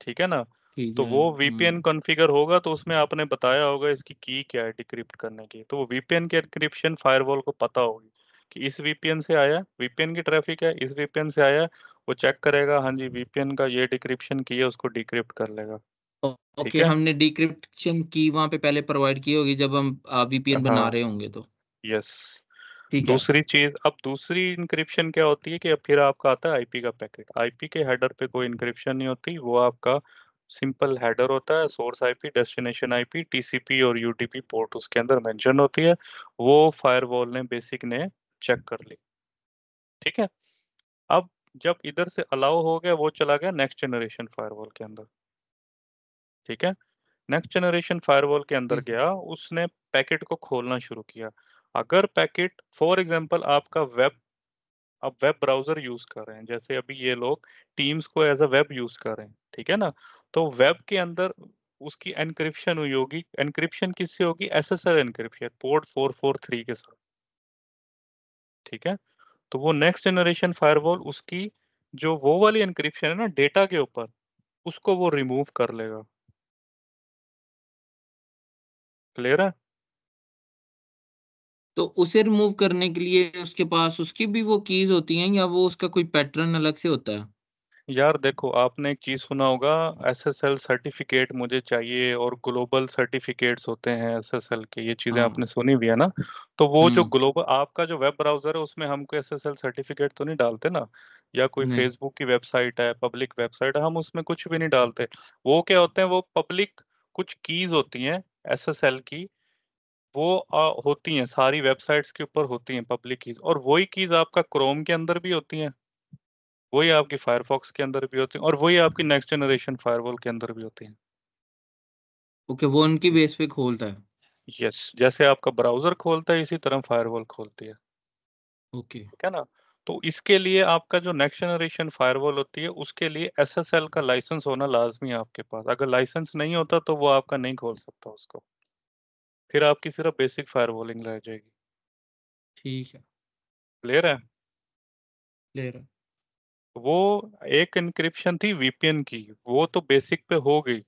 ठीक है ना। ठीक तो है। वो वीपीएन कॉन्फ़िगर होगा तो उसमें आपने बताया होगा इसकी की क्या है डिक्रिप्ट करने की, तो वो वीपीएन की एन्क्रिप्शन फायरवॉल को पता होगी कि इस वीपीएन से आया, वीपीएन की ट्रैफिक है, इस वीपीएन से आया। वो चेक करेगा, हाँ जी वीपीएन का ये डिक्रिप्शन की है, उसको डिक्रिप्ट कर लेगा। ठीक ओके, है। हमने डिक्रिप्शन की वहां पे पहले प्रोवाइड की होगी जब हम वीपीएन बना हाँ, रहे होंगे तो। यस। ठीक है। दूसरी चीज, अब दूसरी इंक्रिप्शन क्या होती है कि अब फिर आपका आता है आईपी का पैकेट। आईपी के हेडर पे कोई इंक्रिप्शन नहीं होती, वो आपका सिंपल हेडर होता है, source IP, destination IP, TCP और यूडीपी पोर्ट उसके अंदर मेंशन होती है। वो फायरवॉल ने, बेसिक ने चेक कर ली। ठीक है। अब जब इधर से अलाउ हो गया, वो चला गया नेक्स्ट जनरेशन फायरवॉल के अंदर। ठीक है। नेक्स्ट जनरेशन फायरवॉल के अंदर ठीक है। गया, उसने पैकेट को खोलना शुरू किया। अगर पैकेट फॉर एग्जांपल आपका वेब, अब वेब ब्राउजर यूज कर रहे हैं, जैसे अभी ये लोग टीम्स को एज अ वेब यूज कर रहे हैं, ठीक है ना। तो वेब के अंदर उसकी एनक्रिप्शन हुई होगी। एनक्रिप्शन किससे होगी? एसएसएल एनक्रिप्शन, पोर्ट 443 के साथ। ठीक है। तो वो नेक्स्ट जनरेशन फायरवॉल उसकी जो वो वाली एनक्रिप्शन है ना डेटा के ऊपर, उसको वो रिमूव कर लेगा। क्लियर है? तो उसे रिमूव करने के लिए उसके पास उसकी भी वो कीज होती हैं, या वो उसका कोई पैटर्न अलग से होता है? यार देखो, आपने एक चीज सुना होगा, एसएसएल सर्टिफिकेट मुझे चाहिए, और ग्लोबल सर्टिफिकेट्स होते हैं एसएसएल के, ये चीजें हाँ। आपने सुनी भी है ना। तो वो जो हम्म। ग्लोबल आपका जो वेब ब्राउजर है उसमें हमको एसएसएल सर्टिफिकेट तो नहीं डालते ना, या कोई नहीं। फेसबुक की वेबसाइट है, पब्लिक वेबसाइट है, हम उसमें कुछ भी नहीं डालते। वो क्या होते हैं, वो पब्लिक कुछ कीज होती हैं एसएसएल की। वो होती हैं सारी वेबसाइट्स के ऊपर, होती हैं पब्लिक कीज, और वही कीज आपका क्रोम के अंदर भी होती हैं, वही आपकी फायरफॉक्स के अंदर भी होती है, और वही आपकी नेक्स्ट जनरेशन फायरवॉल के अंदर भी होती है। ओके, वो उनकी बेस पे खोलता है। यस, जैसे आपका ब्राउजर खोलता है इसी तरह फायरवॉल खोलती है। ओके। ठीक है ना। तो इसके लिए आपका जो नेक्स्ट जनरेशन फायरवॉल होती है उसके लिए एसएसएल का लाइसेंस होना लाजमी है आपके पास। अगर लाइसेंस नहीं होता तो वो आपका नहीं खोल सकता उसको, फिर आपकी सिर्फ बेसिक फायरवॉलिंग रह जाएगी। ठीक है। क्लियर है? क्लियर है। वो एक इंक्रिप्शन थी वीपीएन की, वो तो बेसिक पे हो गई।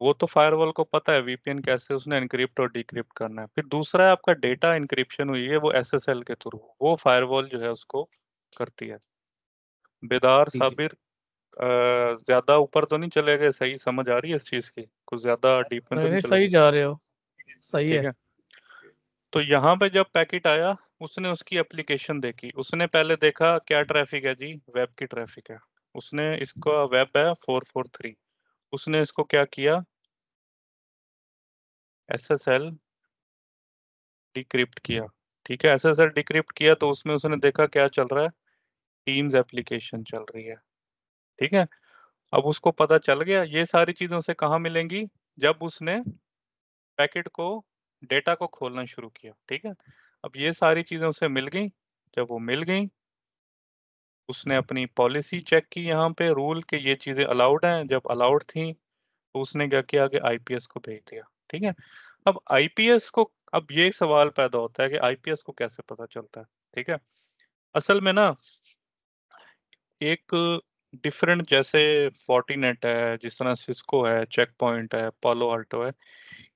वो तो फायरवॉल को पता है वीपीएन कैसे उसने एनक्रिप्ट और डिक्रिप्ट करना है। फिर दूसरा है आपका डेटा इंक्रिप्शन हुई है वो एसएसएल के थ्रू, वो फायरवॉल जो है उसको करती है। बेदार ठीक है। साबिर, ज्यादा ऊपर तो नहीं चले गए? सही समझ आ रही है इस चीज की? कुछ ज्यादा डीप में तो नहीं नहीं नहीं, चले सही गए? जा रहे हो। सही ठीक है। है। तो यहाँ पे जब पैकेट आया, उसने उसकी एप्लीकेशन देखी, उसने पहले देखा क्या ट्रैफिक है जी, वेब की ट्रैफिक है। उसने इसका वेब है 443, उसने इसको क्या किया, एसएसएल डिक्रिप्ट किया। ठीक है, एसएसएल डिक्रिप्ट किया तो उसमें उसने देखा क्या चल रहा है, टीम्स एप्लीकेशन चल रही है। ठीक है। अब उसको पता चल गया ये सारी चीजें उसे कहाँ मिलेंगी, जब उसने पैकेट को, डेटा को खोलना शुरू किया। ठीक है। अब ये सारी चीजें उसे मिल गई। जब वो मिल गई उसने अपनी पॉलिसी चेक की यहाँ पे रूल के ये चीजें अलाउड हैं, जब अलाउड थी तो उसने क्या किया कि आईपीएस को भेज दिया। ठीक है, अब आईपीएस को, अब ये सवाल पैदा होता है कि आईपीएस को कैसे पता चलता है। ठीक है, असल में ना एक डिफरेंट, जैसे फोर्टिनेट है, जिस तरह सिस्को है, चेक पॉइंट है, पालो अल्टो है,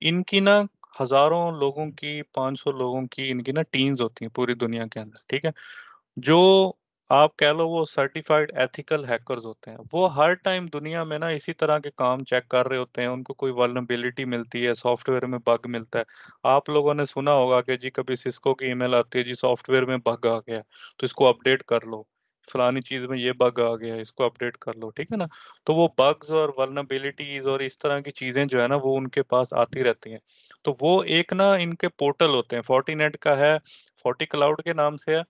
इनकी ना हजारों लोगों की, 500 लोगों की इनकी ना टीम्स होती हैं पूरी दुनिया के अंदर। ठीक है, जो आप कह लो वो सर्टिफाइड एथिकल हैकर्स होते हैं, वो हर टाइम दुनिया में ना इसी तरह के काम चेक कर रहे होते हैं। उनको कोई वल्नरेबिलिटी मिलती है, सॉफ्टवेयर में बग मिलता है। आप लोगों ने सुना होगा कि जी कभी सिस्को की ईमेल आती है, जी सॉफ्टवेयर में बग आ गया तो इसको अपडेट कर लो, फलानी चीज में ये बग आ गया इसको अपडेट कर लो। ठीक है ना, तो वो बग्स और वल्नरेबिलिटीज और इस तरह की चीजें जो है ना वो उनके पास आती रहती हैं। तो वो एक ना इनके पोर्टल होते हैं, फोर्टिनेट का है, फोर्टी क्लाउड के नाम से है,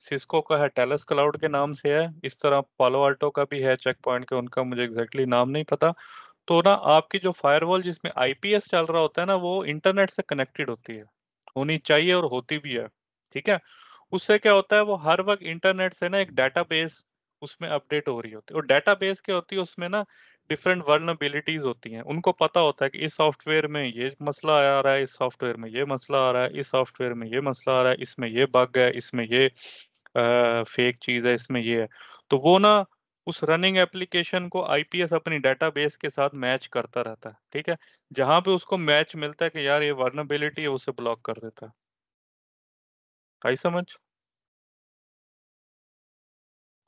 सिस्को का है टेलस क्लाउड के नाम से है, इस तरह पालो अल्टो का भी है चेक पॉइंट के, उनका मुझे एग्जैक्टली नाम नहीं पता। तो ना आपकी जो फायरवॉल जिसमें आईपीएस चल रहा होता है ना, वो इंटरनेट से कनेक्टेड होती है, होनी चाहिए और होती भी है। ठीक है, उससे क्या होता है, वो हर वक्त इंटरनेट से ना एक डेटाबेस उसमें अपडेट हो रही होती है, और डेटाबेस क्या होती है उसमें ना डिफरेंट वर्नबिलिटीज होती हैं। उनको पता होता है कि इस सॉफ्टवेयर में ये मसला आ रहा है, इस सॉफ्टवेयर में ये मसला आ रहा है, इस सॉफ्टवेयर में ये मसला आ रहा है, इसमें ये बग है, इसमें ये फेक चीज है, इसमें ये है। तो वो ना उस रनिंग एप्लीकेशन को आईपीएस अपनी डेटाबेस के साथ मैच करता रहता है। ठीक है, जहां पे उसको मैच मिलता है कि यार ये वर्नेबिलिटी है, उसे ब्लॉक कर देता है। आई समझ?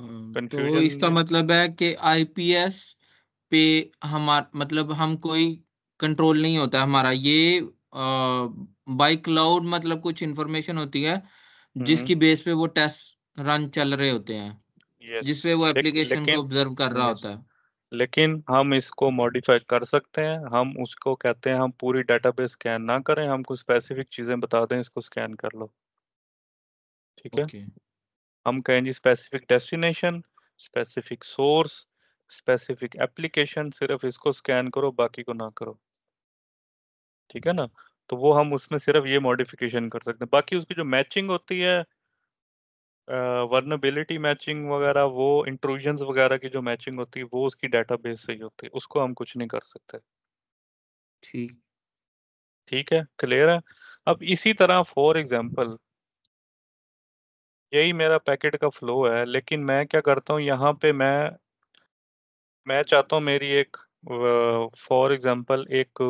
तो कंफ्यूजन? इसका मतलब है कि आईपीएस पे हमारा मतलब हम कोई कंट्रोल नहीं होता हमारा, ये बाय क्लाउड मतलब कुछ इंफॉर्मेशन होती है हम्म, जिसकी बेस पे वो टेस्ट रन चल रहे होते हैं, यस। जिसपे वो एप्लीकेशन को लेकिन ऑब्जर्व कर रहा यस, होता है। लेकिन हम इसको मॉडिफाई कर सकते हैं। हम उसको कहते हैं, हम पूरी डेटाबेस स्कैन ना करें, हम कुछ स्पेसिफिक चीजें बता दें इसको स्कैन कर लो। ठीक है, ओके। हम कहें जी specific destination, specific source, specific application, सिर्फ इसको स्कैन करो, बाकी को ना करो। ठीक है ना, तो वो हम उसमें सिर्फ ये मॉडिफिकेशन कर सकते हैं। बाकी उसकी जो मैचिंग होती है, वर्नेबिलिटी मैचिंग वगैरह, वो इंट्रूजन्स वगैरह की जो मैचिंग होती है वो उसकी डेटाबेस से ही होती है, उसको हम कुछ नहीं कर सकते। ठीक। ठीक है, क्लियर है? अब इसी तरह फॉर एग्जांपल यही मेरा पैकेट का फ्लो है, लेकिन मैं क्या करता हूँ यहाँ पे, मैं चाहता हूँ मेरी एक, फॉर एग्जांपल एक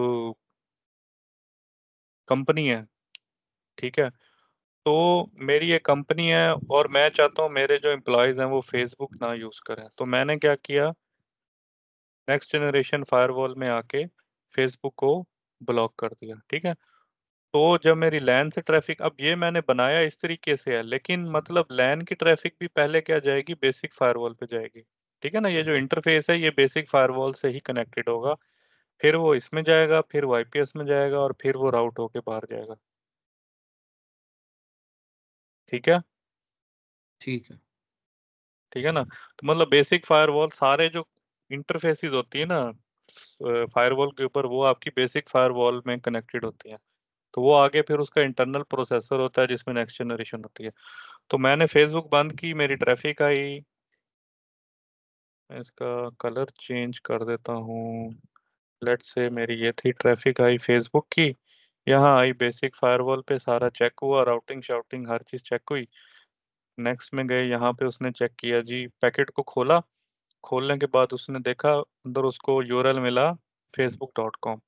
कंपनी है। ठीक है, तो मेरी एक कंपनी है और मैं चाहता हूँ मेरे जो एम्प्लॉयज हैं वो फेसबुक ना यूज करें, तो मैंने क्या किया, नेक्स्ट जनरेशन फायरवॉल में आके फेसबुक को ब्लॉक कर दिया। ठीक है, तो जब मेरी लैन से ट्रैफिक, अब ये मैंने बनाया इस तरीके से है, लेकिन मतलब लैन की ट्रैफिक भी पहले क्या जाएगी, बेसिक फायरवॉल पे जाएगी। ठीक है ना, ये जो इंटरफेस है ये बेसिक फायरवॉल से ही कनेक्टेड होगा, फिर वो इसमें जाएगा, फिर वो आईपीएस में जाएगा, और फिर वो राउट होके बाहर जाएगा। ठीक है, ठीक है। ठीक है ना, तो मतलब बेसिक फायरवॉल सारे जो इंटरफेसेस होती है ना फायरवॉल के ऊपर, वो आपकी बेसिक फायरवॉल में कनेक्टेड होती है। तो वो आगे फिर उसका इंटरनल प्रोसेसर होता है जिसमें नेक्स्ट जनरेशन होती है। तो मैंने फेसबुक बंद की, मेरी ट्रैफिक आई, मैं इसका कलर चेंज कर देता हूँ, लेट्स से मेरी ये थी ट्रैफिक आई फेसबुक की, यहाँ आई बेसिक फायरवॉल पे, सारा चेक हुआ, राउटिंग शाउटिंग हर चीज़ चेक हुई। नेक्स्ट में गए, यहाँ पे उसने चेक किया जी, पैकेट को खोला, खोलने के बाद उसने देखा अंदर उसको यूआरएल मिला facebook.com,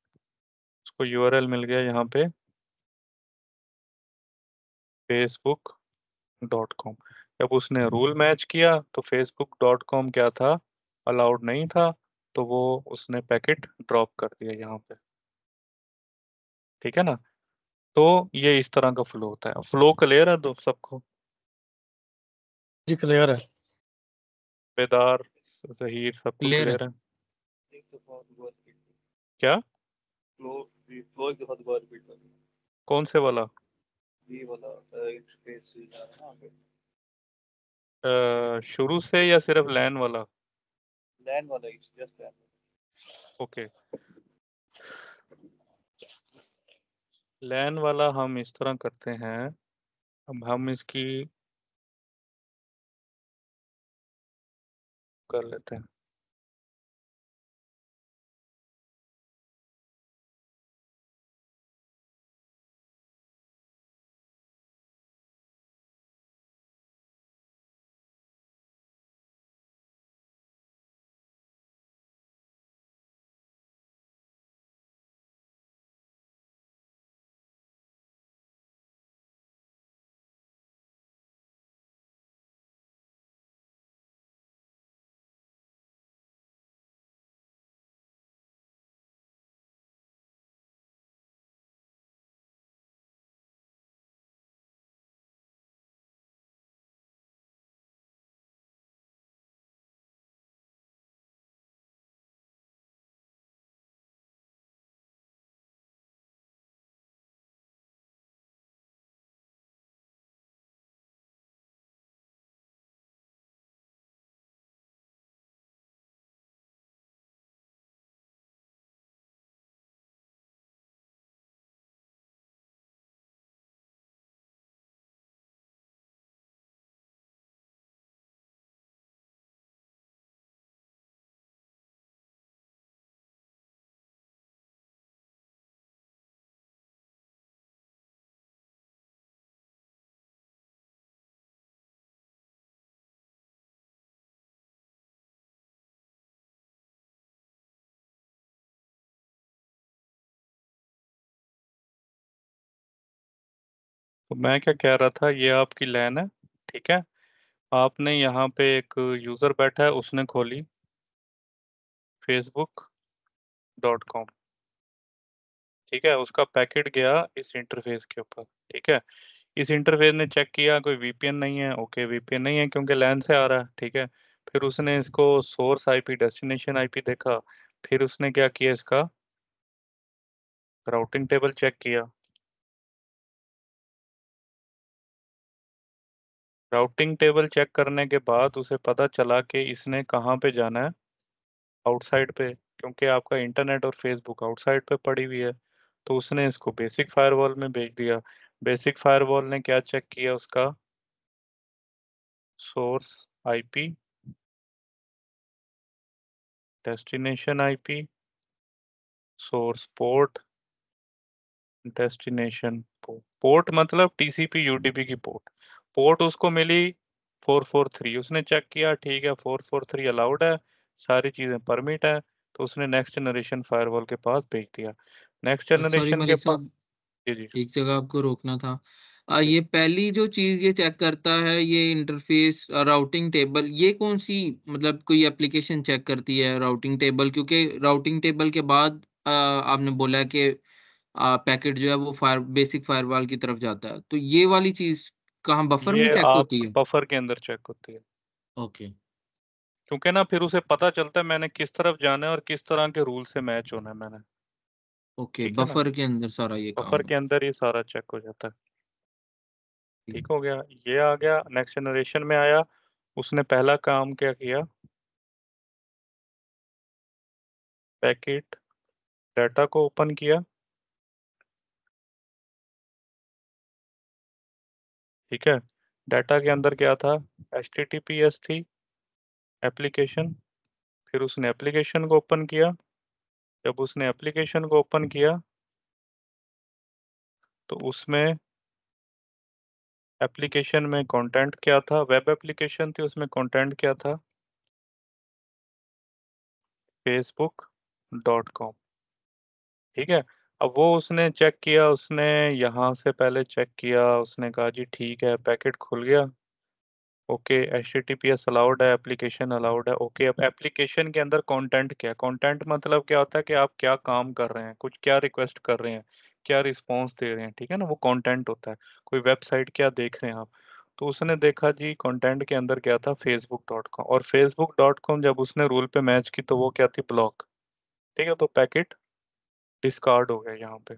उसको यूआरएल मिल गया यहाँ पे facebook.com। जब उसने रूल मैच किया तो facebook.com क्या था, अलाउड नहीं था, तो वो उसने पैकेट ड्रॉप कर दिया यहाँ पे। ठीक है ना, तो ये इस तरह का फ्लो होता है। फ्लो क्लियर है दो सबको? जी क्लियर है। बेदार, जहीर, सबको क्लियर है। क्लियर है? एक दफा दोबारा रिपीट कर। क्या? फ्लो, फ्लो एक दफा दोबारा रिपीट कर। कौन से वाला? ये वाला इंटरफेस जा रहा है ना आगे। शुरू से या सिर्फ लैन वाला? लैन वाला ही, जस्ट लैन। ओके, लैन वाला हम इस तरह करते हैं। अब हम इसकी कर लेते हैं। तो मैं क्या कह रहा था, ये आपकी लैन है, ठीक है। आपने यहाँ पे एक यूजर बैठा है, उसने खोली facebook.com, ठीक है। उसका पैकेट गया इस इंटरफेस के ऊपर, ठीक है। इस इंटरफेस ने चेक किया कोई वीपीएन नहीं है, ओके वीपीएन नहीं है क्योंकि लैन से आ रहा है, ठीक है। फिर उसने इसको सोर्स आईपी डेस्टिनेशन आईपी देखा, फिर उसने क्या किया, इसका राउटिंग टेबल चेक किया। राउटिंग टेबल चेक करने के बाद उसे पता चला कि इसने कहाँ पे जाना है, आउटसाइड पे, क्योंकि आपका इंटरनेट और फेसबुक आउटसाइड पे पड़ी हुई है। तो उसने इसको बेसिक फायरवॉल में भेज दिया। बेसिक फायरवॉल ने क्या चेक किया, उसका source IP, destination IP, source port, destination port मतलब टीसीपी यूडीपी की पोर्ट। पोर्ट उसको मिली 443, उसने चेक किया, ठीक है 443 अलाउड है, सारी चीज़ें परमिट है। तो उसने नेक्स्ट जनरेशन फायरवॉल के पास भेज दिया। नेक्स्ट सॉरी जनरेशन के मलिक पास, साहब, जी जी एक जगह आपको रोकना था। जी। ये पहली जो चीज ये चेक करता है, ये इंटरफेस राउटिंग टेबल, ये कौन सी मतलब कोई एप्लीकेशन चेक करती है राउटिंग टेबल? क्योंकि राउटिंग टेबल के बाद आपने बोला कि पैकेट जो है वो बेसिक फायरवॉल की तरफ जाता है, तो ये वाली चीज कहाँ बफर में ये चेक आप होती है? बफर के अंदर चेक होती है, ओके। क्योंकि ना फिर उसे पता चलता है मैंने किस तरफ जाना है और किस तरह के रूल से मैच होना है मैंने, ओके, ठीक है ना। बफर के अंदर सारा ये काम बफर के होता अंदर ही सारा चेक हो जाता है। है। ठीक हो गया, ये आ गया, नेक्स्ट जनरेशन में आया। उसने पहला काम क्या किया, पैकेट डाटा को ओपन किया, ठीक है। डाटा के अंदर क्या था, HTTPS थी एप्लीकेशन। फिर उसने एप्लीकेशन को ओपन किया। जब उसने एप्लीकेशन को ओपन किया तो उसमें एप्लीकेशन में कंटेंट क्या था, वेब एप्लीकेशन थी, उसमें कंटेंट क्या था, facebook.com, ठीक है। अब वो उसने चेक किया, उसने यहाँ से पहले चेक किया, उसने कहा जी ठीक है, पैकेट खुल गया, ओके HTTPS अलाउड है, एप्लीकेशन अलाउड है, ओके। अब एप्लीकेशन के अंदर कंटेंट क्या है, कंटेंट मतलब क्या होता है कि आप क्या काम कर रहे हैं, कुछ क्या रिक्वेस्ट कर रहे हैं, क्या रिस्पॉन्स दे रहे हैं, ठीक है ना, वो कंटेंट होता है। कोई वेबसाइट क्या देख रहे हैं आप। तो उसने देखा जी कंटेंट के अंदर क्या था, facebook.com, और facebook.com जब उसने रूल पे मैच की तो वो क्या थी, ब्लॉक, ठीक है। तो पैकेट डिस्कार्ड हो गया यहाँ पे,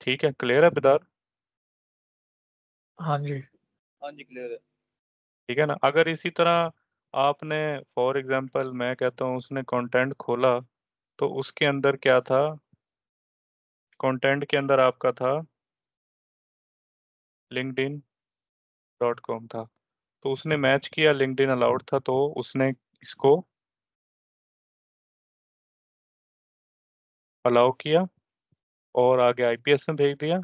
ठीक है। क्लियर है बिदार, हाँ जी। हाँ जी क्लियर है। ठीक है ना। अगर इसी तरह आपने फॉर एग्जांपल मैं कहता हूँ उसने कंटेंट खोला, तो उसके अंदर क्या था, कंटेंट के अंदर आपका था linkedin.com था। तो उसने मैच किया, लिंक्डइन अलाउड था, तो उसने इसको अलाउ किया और आगे आईपीएस में भेज दिया,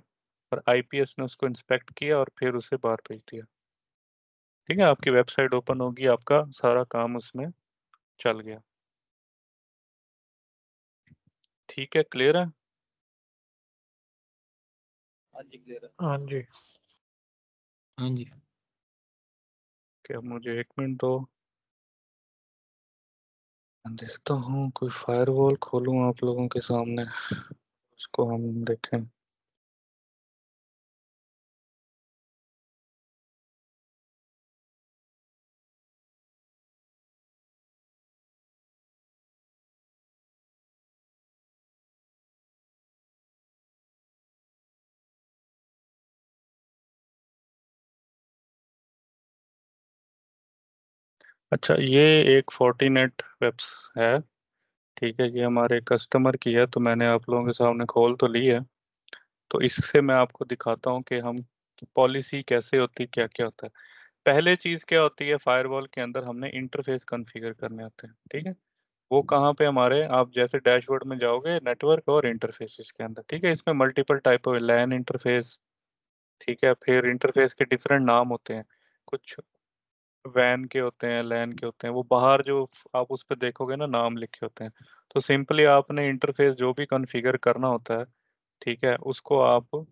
और आईपीएस ने उसको इंस्पेक्ट किया और फिर उसे बाहर भेज दिया। ठीक है, आपकी वेबसाइट ओपन होगी, आपका सारा काम उसमें चल गया। ठीक है, क्लियर है? हाँ जी क्लियर है। हाँ जी। हाँ जी। क्या, मुझे 1 मिनट दो, मैं देखता हूँ कोई फायरवॉल खोलूँ आप लोगों के सामने, उसको हम देखें। अच्छा, ये एक फोर्टीनेट वेब्स है, ठीक है, ये हमारे कस्टमर की है, तो मैंने आप लोगों के सामने खोल तो ली है। तो इससे मैं आपको दिखाता हूँ कि हम पॉलिसी कैसे होती है, क्या क्या होता है। पहले चीज़ क्या होती है, फायरवॉल के अंदर हमने इंटरफेस कॉन्फ़िगर करने होते हैं। ठीक है, वो कहाँ पे हमारे, आप जैसे डैशबोर्ड में जाओगे नेटवर्क और इंटरफेसेस के अंदर, ठीक है, इसमें multiple type of LAN interface, ठीक है, फिर इंटरफेस के डिफरेंट नाम होते हैं, कुछ वैन के होते हैं, लैन के होते हैं, वो बाहर जो आप उस पर देखोगे ना नाम लिखे होते हैं। तो सिंपली आपने इंटरफेस जो भी कॉन्फ़िगर करना होता है, ठीक है, उसको आप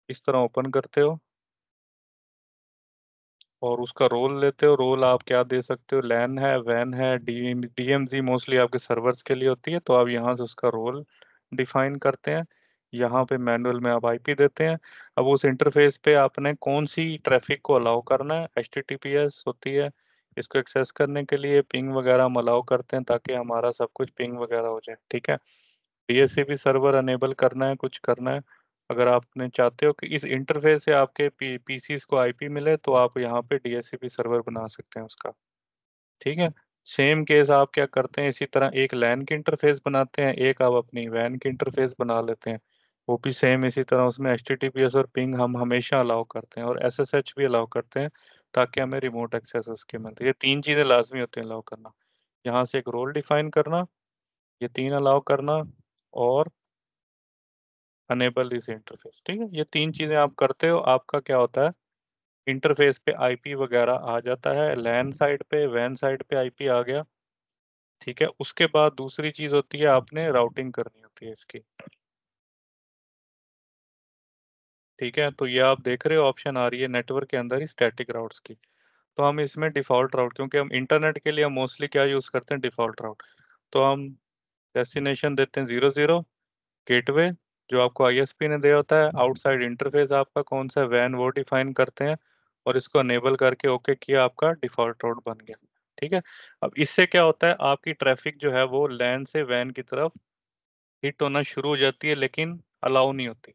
इस तरह ओपन करते हो और उसका रोल लेते हो। रोल आप क्या दे सकते हो, लैन है, वैन है, डीएमजी मोस्टली आपके सर्वर्स के लिए होती है, तो आप यहाँ से उसका रोल डिफाइन करते हैं। यहाँ पे मैनुअल में आप आईपी देते हैं। अब उस इंटरफेस पे आपने कौन सी ट्रैफिक को अलाउ करना है, एचटीटीपीएस होती है, इसको एक्सेस करने के लिए पिंग वगैरह हम अलाउ करते हैं ताकि हमारा सब कुछ पिंग वगैरह हो जाए। ठीक है, डीएचसीपी सर्वर अनेबल करना है, कुछ करना है। अगर आपने चाहते हो कि इस इंटरफेस से आपके पीसीस को आईपी मिले, तो आप यहाँ पे डीएचसीपी सर्वर बना सकते हैं उसका। ठीक है, सेम केस आप क्या करते हैं, इसी तरह एक लैन की इंटरफेस बनाते हैं, एक आप अपनी वैन की इंटरफेस बना लेते हैं। वो भी सेम इसी तरह, उसमें एचटीटीपीएस और पिंग हम हमेशा अलाउ करते हैं, और एसएसएच भी अलाउ करते हैं ताकि हमें रिमोट एक्सेस उसके मिलते। ये 3 चीज़ें लाजमी होती हैं अलाउ करना। यहाँ से एक रोल डिफाइन करना, ये 3 अलाउ करना, और अनेबल दिस इंटरफेस। ठीक है, ये 3 चीजें आप करते हो, आपका क्या होता है, इंटरफेस पे आईपी वगैरह आ जाता है, लैन साइड पे, वैन साइड पे आईपी आ गया। ठीक है, उसके बाद दूसरी चीज होती है, आपने राउटिंग करनी होती है इसकी। ठीक है, तो ये आप देख रहे हो ऑप्शन आ रही है नेटवर्क के अंदर ही स्टैटिक राउट्स की। तो हम इसमें डिफॉल्ट राउट, क्योंकि हम इंटरनेट के लिए हम मोस्टली क्या यूज करते हैं, डिफॉल्ट राउट। तो हम डेस्टिनेशन देते हैं 00, गेटवे जो आपको आईएसपी ने दिया होता है, आउटसाइड इंटरफेस आपका कौन सा वैन वो डिफाइन करते हैं, और इसको अनेबल करके ओके किया, आपका डिफॉल्ट रोड बन गया। ठीक है, अब इससे क्या होता है, आपकी ट्रैफिक जो है वो लैन से वैन की तरफ हिट होना शुरू हो जाती है, लेकिन अलाउ नहीं होती।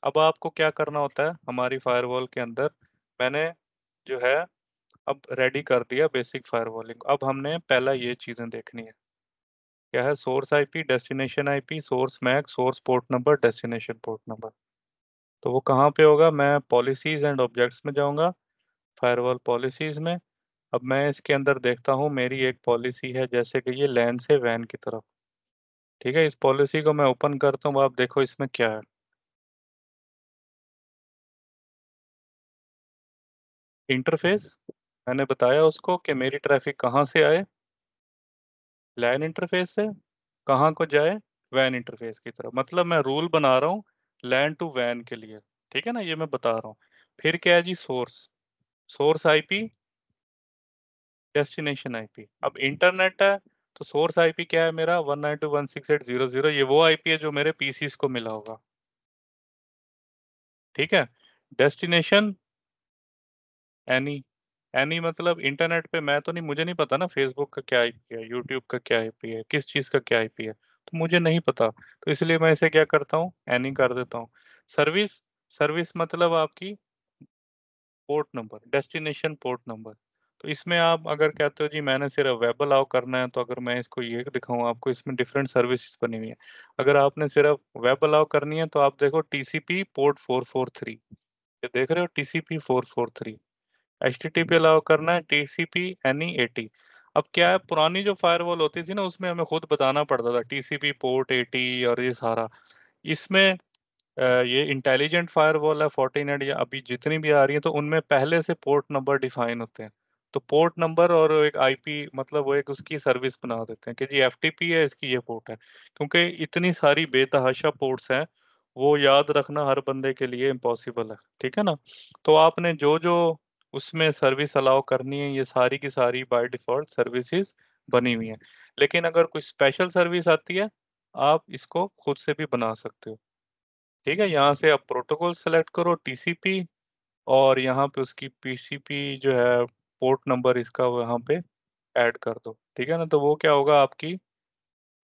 अब आपको क्या करना होता है, हमारी फायरवॉल के अंदर मैंने जो है अब रेडी कर दिया बेसिक फायरवॉलिंग। अब हमने पहला ये चीज़ें देखनी है, क्या है, source IP, destination IP, source MAC, source port number, destination port number. तो वो कहाँ पे होगा, मैं पॉलिसीज एंड ऑब्जेक्ट्स में जाऊंगा, फायरवॉल पॉलिसीज में। अब मैं इसके अंदर देखता हूँ, मेरी एक पॉलिसी है जैसे कि ये लैन से वैन की तरफ। ठीक है, इस पॉलिसी को मैं ओपन करता हूँ, आप देखो इसमें क्या है, इंटरफेस। मैंने बताया उसको कि मेरी ट्रैफिक कहाँ से आए, लैन इंटरफेस से, कहाँ को जाए, वैन इंटरफेस की तरफ। मतलब मैं रूल बना रहा हूँ लैन टू वैन के लिए। ठीक है ना, ये मैं बता रहा हूँ। फिर क्या है जी, source, source IP, destination IP. अब इंटरनेट है, तो सोर्स आईपी क्या है मेरा, 192.168.0.0, ये वो आईपी है जो मेरे पीसीस को मिला होगा। ठीक है, डेस्टिनेशन एनी, एनी मतलब इंटरनेट पे मैं तो नहीं, मुझे नहीं पता ना फेसबुक का क्या आईपी है, यूट्यूब का क्या आईपी है, किस चीज़ का क्या आईपी है, तो मुझे नहीं पता, तो इसलिए मैं इसे क्या करता हूँ, एनी कर देता हूँ। सर्विस, सर्विस मतलब आपकी port number, destination port number. तो इसमें आप अगर कहते हो जी मैंने सिर्फ वेब अलाउ करना है, तो अगर मैं इसको ये दिखाऊं आपको, इसमें डिफरेंट सर्विसेज बनी हुई है। अगर आपने सिर्फ वेब अलाउ करनी है, तो आप देखो टीसीपी पोर्ट 443, ये देख रहे हो टीसीपी 443। HTTP अलाउ करना है, TCP NE80। अब क्या है, पुरानी जो फायरवॉल होती थी ना उसमें हमें खुद बताना पड़ता था TCP पोर्ट 80 और ये सारा। इसमें ये इंटेलिजेंट फायरवॉल है 14 या अभी जितनी भी आ रही है तो उनमें पहले से पोर्ट नंबर डिफाइन होते हैं। तो पोर्ट नंबर और एक आईपी मतलब वो एक उसकी सर्विस बना देते हैं कि जी FTP है, इसकी ये पोर्ट है। क्योंकि इतनी सारी बेतहाशा पोर्ट्स हैं, वो याद रखना हर बंदे के लिए इम्पॉसिबल है, ठीक है ना। तो आपने जो जो उसमें सर्विस अलाउ करनी है, ये सारी की सारी बाय डिफॉल्ट सर्विसेज बनी हुई हैं। लेकिन अगर कोई स्पेशल सर्विस आती है, आप इसको खुद से भी बना सकते हो, ठीक है। यहाँ से आप प्रोटोकॉल सेलेक्ट करो TCP, और यहाँ पे उसकी PCP जो है पोर्ट नंबर इसका वहाँ पे ऐड कर दो, ठीक है ना। तो वो क्या होगा, आपकी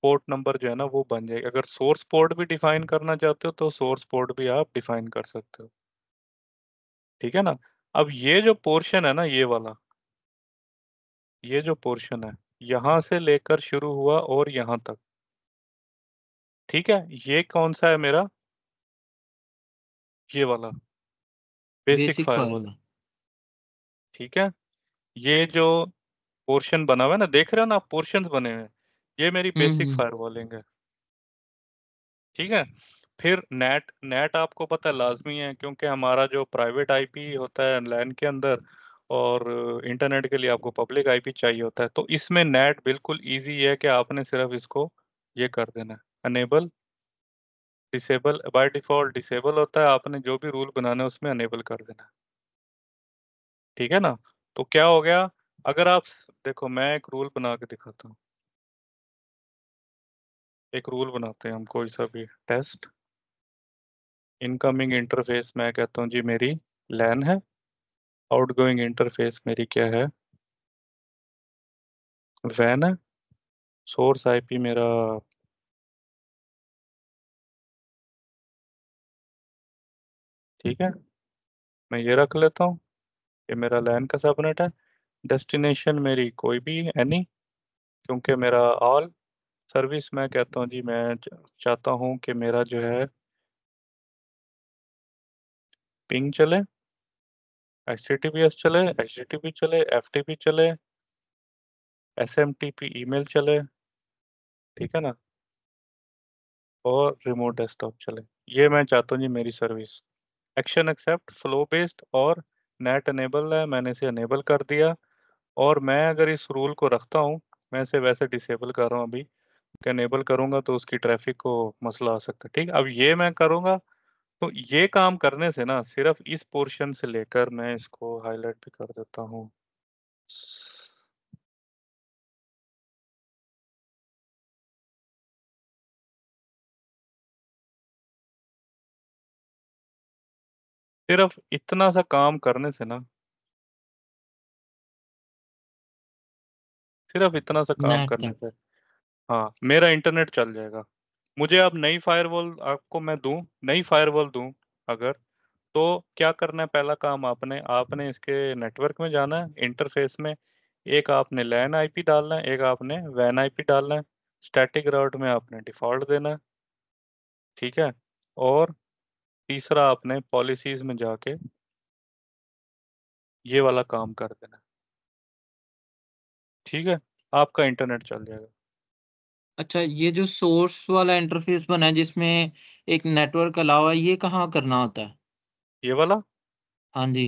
पोर्ट नंबर जो है ना वो बन जाएगा। अगर सोर्स पोर्ट भी डिफाइन करना चाहते हो तो सोर्स पोर्ट भी आप डिफाइन कर सकते हो, ठीक है ना। अब ये जो पोर्शन है ना, ये वाला, ये जो पोर्शन है यहाँ से लेकर शुरू हुआ और यहाँ तक, ठीक है। ये कौन सा है मेरा, ये वाला बेसिक बेसिक फायरवॉल, फायरवॉल। ठीक है। ये जो पोर्शन बना हुआ है ना, देख रहे हो ना आप, पोर्शंस बने हुए हैं, ये मेरी बेसिक हम्म। फायरवॉलिंग है, ठीक है। फिर नेट, नेट आपको पता है लाजमी है, क्योंकि हमारा जो प्राइवेट आईपी होता है लैन के अंदर, और इंटरनेट के लिए आपको पब्लिक आईपी चाहिए होता है। तो इसमें नेट बिल्कुल इजी है कि आपने सिर्फ इसको ये कर देना है, enable disable. By default disable होता है, आपने जो भी रूल बनाना है उसमें अनेबल कर देना है, ठीक है ना। तो क्या हो गया, अगर आप देखो, मैं एक रूल बना के दिखाता हूँ। एक रूल बनाते हैं हम, कोई सा भी टेस्ट इनकमिंग इंटरफेस, मैं कहता हूँ जी मेरी लैन है, आउटगोइंग इंटरफेस मेरी क्या है, वैन है, सोर्स आईपी मेरा ठीक है, मैं ये रख लेता हूँ, ये मेरा लैन का सबनेट है। डेस्टिनेशन मेरी कोई भी एनी, क्योंकि मेरा ऑल सर्विस, मैं कहता हूँ जी मैं चाहता हूँ कि मेरा जो है पिंग चले, HTTPS चले, HTTP चले, FTP चले, SMTP ईमेल चले, ठीक है ना, और रिमोट डेस्कटॉप चले। ये मैं चाहता हूँ जी मेरी service. Action accept flow based और नेट अनेबल है, मैंने इसे अनेबल कर दिया। और मैं अगर इस रूल को रखता हूँ, मैं इसे वैसे डिसेबल कर रहा हूँ अभी, कि अनेबल करूंगा तो उसकी ट्रैफिक को मसला आ सकता है, ठीक है। अब ये मैं करूंगा, तो ये काम करने से ना सिर्फ इस पोर्शन से लेकर, मैं इसको हाईलाइट भी कर देता हूँ, सिर्फ इतना सा काम करने से ना, सिर्फ इतना सा काम नेट करने तक। से, हाँ, मेरा इंटरनेट चल जाएगा। मुझे अब नई फायरवॉल आपको मैं दूं, नई फायरवॉल दूं अगर, तो क्या करना है, पहला काम आपने आपने इसके नेटवर्क में जाना है, इंटरफेस में एक आपने लैन आईपी डालना है, एक आपने वैन आईपी डालना है। स्टैटिक राउट में आपने डिफॉल्ट देना है, ठीक है। और तीसरा आपने पॉलिसीज में जाके ये वाला काम कर देना है, ठीक है। आपका इंटरनेट चल जाएगा। अच्छा, ये जो सोर्स वाला इंटरफेस बना है जिसमें एक नेटवर्क अलावा, ये कहाँ करना होता है? ये वाला, हाँ जी।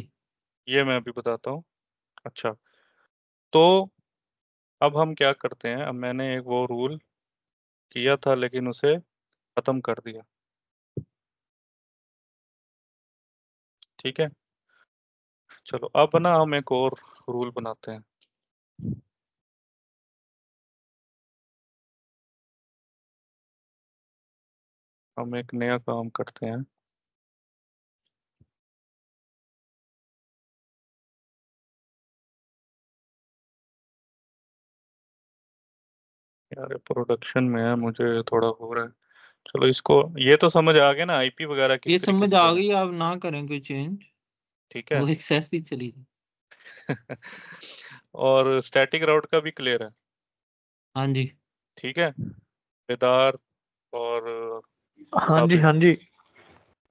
ये मैं अभी बताता हूँ। अच्छा, तो अब हम क्या करते हैं, अब मैंने एक वो रूल किया था लेकिन उसे खत्म कर दिया, ठीक है। चलो अब ना हम एक और रूल बनाते हैं। हम एक नया काम करते हैं। यार प्रोडक्शन में है, मुझे थोड़ा हो रहा है। चलो इसको, ये तो समझ आ गया ना आईपी वगैरह किस ये तरीके समझ से आ देना, गई, आप ना करें कोई चेंज। ठीक है। वो एक ऐसी चली थी। और स्टैटिक राउट का भी क्लियर है, हाँ जी। ठीक है। बेदार और हाँ जी साबिर, हाँ जी।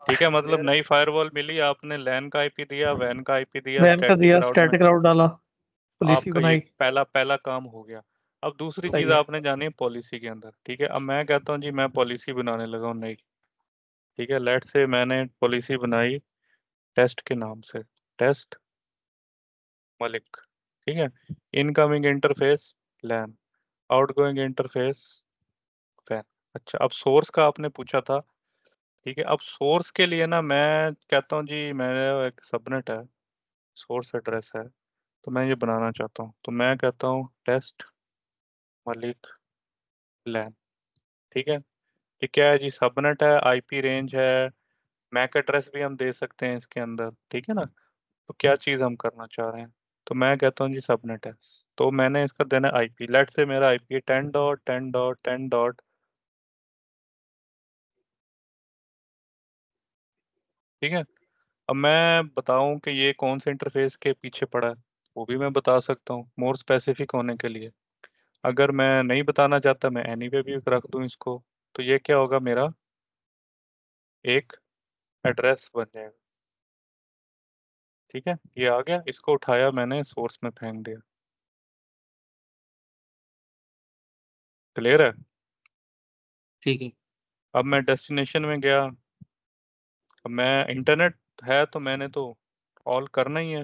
ठीक है, मतलब Clear है? नई फायरवॉल मिली, आपने लैन का आईपी दिया, वैन का आईपी दिया, वैन का स्टैटिक दिया, राउट में स्टैटिक राउट डाला, पॉलिसी आपका ये बनाई। पहला काम हो गया। अब दूसरी सही चीज है। आपने जानी है पॉलिसी के अंदर। ठीक है, अब मैं कहता हूँ जी मैं पॉलिसी बनाने लगा हूँ नई। ठीक है, लेट से मैंने पॉलिसी बनाई टेस्ट के नाम से, टेस्ट मलिक। ठीक है, इनकमिंग इंटरफेस लैन, आउटगोइंग इंटरफेस वैन। अच्छा, अब सोर्स का आपने पूछा था। ठीक है, अब सोर्स के लिए ना मैं कहता हूँ जी मेरा एक सबनेट है, सोर्स एड्रेस है, तो मैं ये बनाना चाहता हूँ, तो मैं कहता हूँ टेस्ट मलिक लैन। ठीक है, ये क्या है जी, सबनेट है, आईपी रेंज है, मैक एड्रेस भी हम दे सकते हैं इसके अंदर। ठीक है ना, तो क्या चीज़ हम करना चाह रहे हैं, तो मैं कहता हूँ जी सबनेट है, तो मैंने इसका देना आईपी। लेट से मेरा आईपी 10.10.10. ठीक है, अब मैं बताऊं कि ये कौन से इंटरफेस के पीछे पड़ा है, वो भी मैं बता सकता हूँ मोर स्पेसिफिक होने के लिए। अगर मैं नहीं बताना चाहता, मैं एनीवे भी रख दूं इसको, तो ये क्या होगा, मेरा एक एड्रेस बन जाएगा। ठीक है, ये आ गया, इसको उठाया मैंने सोर्स में फेंक दिया। क्लियर है? ठीक है। अब मैं डेस्टिनेशन में गया, अब मैं इंटरनेट है तो मैंने तो ऑल करना ही है।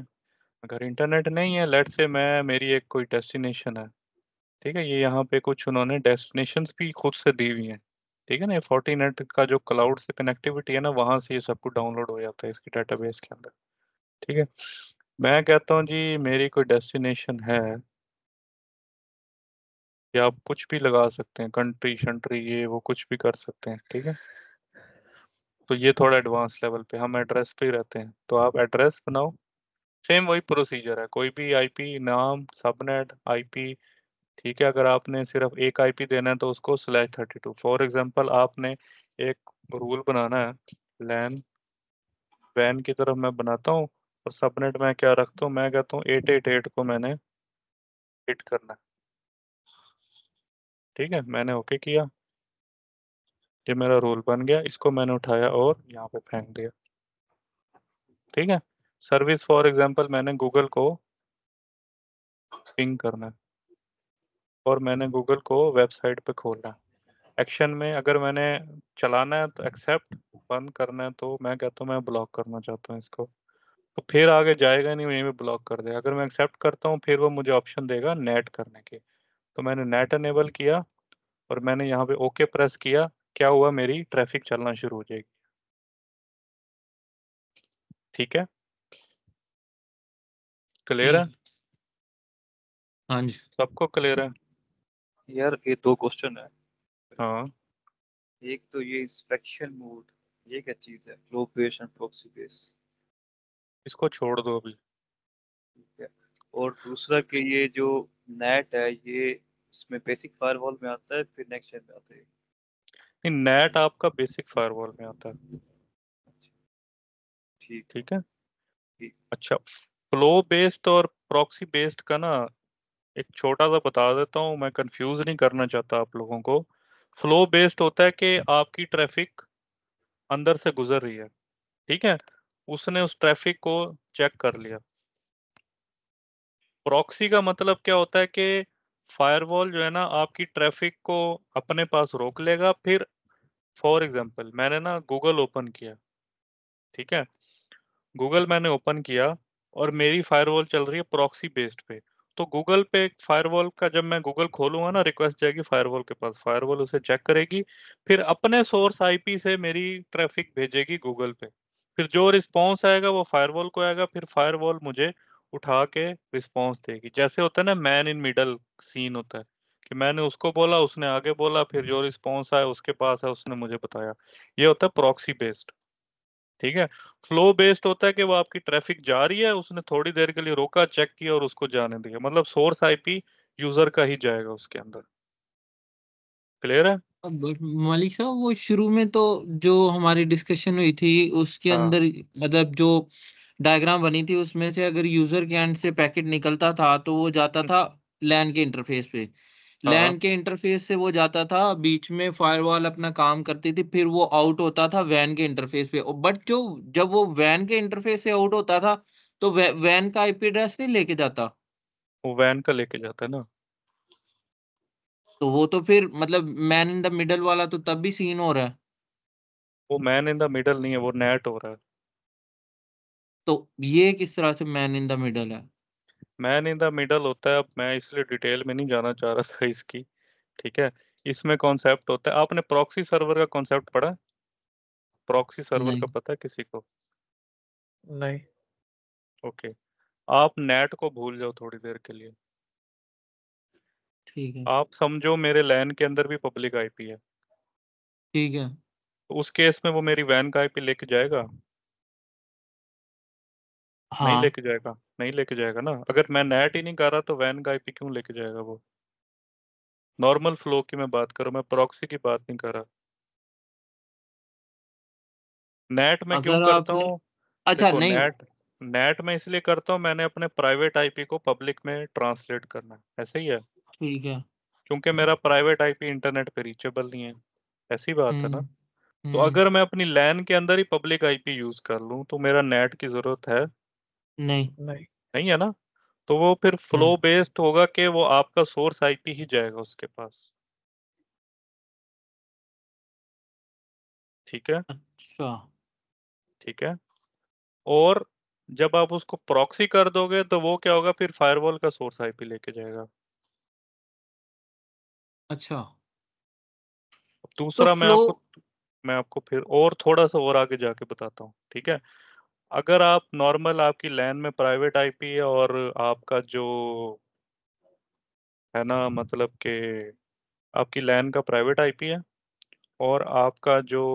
अगर इंटरनेट नहीं है, लेट से मैं मेरी एक कोई डेस्टिनेशन है। ठीक है, ये यहाँ पे कुछ उन्होंने डेस्टिनेशंस भी खुद से दी हुई हैं। ठीक है ना, ये फोर्टीनेट का जो क्लाउड से कनेक्टिविटी है ना, वहाँ से ये सब कुछ डाउनलोड हो जाता है इसकी डेटाबेस के अंदर। ठीक है, मैं कहता हूँ जी मेरी कोई डेस्टिनेशन है, या आप कुछ भी लगा सकते हैं, कंट्री शंट्री ये वो कुछ भी कर सकते हैं। ठीक है, तो ये थोड़ा एडवांस लेवल पे, हम एड्रेस पे ही रहते हैं, तो आप एड्रेस बनाओ। सेम वही प्रोसीजर है, कोई भी आईपी नाम, सबनेट, आईपी। ठीक है, अगर आपने सिर्फ एक आईपी देना है तो उसको /32। फॉर एग्जांपल आपने एक रूल बनाना है, लैन वैन की तरफ मैं बनाता हूँ, और सबनेट में क्या रखता हूँ, मैं कहता हूँ 888 को मैंने हिट करना है। ठीक है, मैंने ओके किया, ये मेरा रूल बन गया, इसको मैंने उठाया और यहाँ पे फेंक दिया। ठीक है, सर्विस फॉर एग्जांपल मैंने गूगल को पिंग करना है, और मैंने गूगल को वेबसाइट पे खोलना है। एक्शन में अगर मैंने चलाना है तो एक्सेप्ट, बंद करना है तो मैं कहता हूँ मैं ब्लॉक करना चाहता हूँ इसको, तो फिर आगे जाएगा नहीं, वहीं पे ब्लॉक कर देगा। अगर मैं एक्सेप्ट करता हूँ फिर वो मुझे ऑप्शन देगा नेट करने के, तो मैंने नेट अनेबल किया, और मैंने यहाँ पे ओके प्रेस किया, क्या हुआ, मेरी ट्रैफिक चलना शुरू हो जाएगी। ठीक है, क्लियर है? ठीक। हाँ जी। सबको क्लियर है? यार ये दो क्वेश्चन है। हाँ, एक तो ये इंस्पेक्शन मोड, ये क्या चीज है? Flow base and proxy base. इसको छोड़ दो अभी। ठीक है। और दूसरा कि ये जो नेट है, ये इसमें बेसिक फायरवॉल में आता है फिर नेक्स्ट जेन में आता है? नहीं, नेट आपका बेसिक फायरवॉल में आता है। अच्छा, ठीक है। ठीक है, ठीक। अच्छा, फ्लो बेस्ड और प्रॉक्सी बेस्ड का ना एक छोटा सा बता देता हूँ, मैं कंफ्यूज नहीं करना चाहता आप लोगों को। फ्लो बेस्ड होता है कि आपकी ट्रैफिक अंदर से गुजर रही है, ठीक है, उसने उस ट्रैफिक को चेक कर लिया। प्रॉक्सी का मतलब क्या होता है कि फायरवॉल जो है ना आपकी ट्रैफिक को अपने पास रोक लेगा। फिर फॉर एग्जांपल मैंने ना गूगल ओपन किया, ठीक है, गूगल मैंने ओपन किया, और मेरी फायरवॉल चल रही है प्रॉक्सी बेस्ड पे। तो गूगल पे फायरवॉल का जब मैं गूगल खोलूंगा ना, रिक्वेस्ट जाएगी फायरवॉल के पास, फायरवॉल उसे चेक करेगी, फिर अपने सोर्स आईपी से मेरी ट्रैफिक भेजेगी गूगल पे। फिर जो रिस्पॉन्स आएगा वो फायरवॉल को आएगा, फिर फायरवॉल मुझे उठा के रिस्पॉन्स देगी। जैसे होता है ना मैन इन मिडल सीन होता है, कि मैंने उसको बोला, उसने आगे बोला, फिर जो रिस्पॉन्स आया उसके पास है, उसने मुझे बताया। ये होता है प्रॉक्सी बेस्ड। ठीक है, फ्लो बेस्ड होता है कि वो आपकी ट्रैफिक जा रही है, उसने थोड़ी देर के लिए रोका, चेक किया और उसको जाने दिया, मतलब सोर्स आईपी यूजर का ही जाएगा उसके अंदर। क्लियर है? अब मलिक साहब, वो शुरू में तो जो हमारी डिस्कशन हुई थी उसके हाँ, अंदर, मतलब जो डायग्राम बनी थी उसमें से अगर यूजर के एंड से पैकेट निकलता था तो वो जाता था लैन के इंटरफेस पे। हाँ लैन के इंटरफेस से वो जाता था, बीच में फायरवॉल अपना काम करती थी, फिर वो आउट होता था वैन के इंटरफेस पे। बट जो जब वो वैन के इंटरफेस से आउट होता था, तो वैन का आईपी एड्रेस नहीं लेके जाता। वो वैन का लेके जाता है ना। तो वो तो फिर मतलब मैन इन द मिडल वाला तो तब भी सीन हो रहा है। वो मैन इन द मिडल नहीं है, वो नेट हो रहा है। तो ये किस तरह से मैन इन द मिडल है? मैन इन द मिडल होता है, अब मैं इसलिए डिटेल में नहीं जाना चाह रहा था इसकी। ठीक है। इसमें कॉन्सेप्ट होता है, आपने प्रॉक्सी सर्वर का कॉन्सेप्ट पढ़ा है? प्रॉक्सी सर्वर का नहीं। पता है किसी को? नहीं। ओके। आप नेट को भूल जाओ थोड़ी देर के लिए। ठीक है। आप समझो मेरे लैन के अंदर भी पब्लिक आईपी है। ठीक है। तो उस केस में वो मेरी वैन का आईपी लेके जाएगा? नहीं हाँ। लेके जाएगा, नहीं लेके जाएगा ना। अगर मैं नेट ही नहीं कर रहा तो वैन का आईपी क्यों लेके जाएगा वो? नॉर्मल फ्लो की मैं बात कर रहा हूँ, मैं प्रॉक्सी की बात नहीं कर रहा। नेट में क्यों अगर करता आपने हूँ? अच्छा देखो नहीं। नेट नेट में इसलिए करता हूँ, मैंने अपने प्राइवेट आईपी को पब्लिक में ट्रांसलेट करना है, ऐसे ही है। ठीक है। क्योंकि मेरा प्राइवेट आईपी इंटरनेट पे रीचेबल नहीं है। ऐसी बात है ना। हम्म। तो हम्म। अगर मैं अपनी लैन के अंदर ही पब्लिक आईपी यूज कर लूँ तो मेरा नेट की जरूरत है? नहीं। नहीं। नहीं है ना। तो वो फिर फ्लो नहीं। बेस्ड होगा कि वो आपका सोर्स आईपी ही जाएगा उसके पास। ठीक है। अच्छा। ठीक है। और जब आप उसको प्रॉक्सी कर दोगे तो वो क्या होगा, फिर फायरवॉल का सोर्स आईपी लेके जाएगा। अच्छा। तो दूसरा फ्लो। मैं आपको फिर और थोड़ा सा और आगे जाके बताता हूँ, ठीक है। अगर आप नॉर्मल आपकी लैन में प्राइवेट आईपी है और आपका जो है ना, मतलब कि आपकी लैन का प्राइवेट आईपी है और आपका जो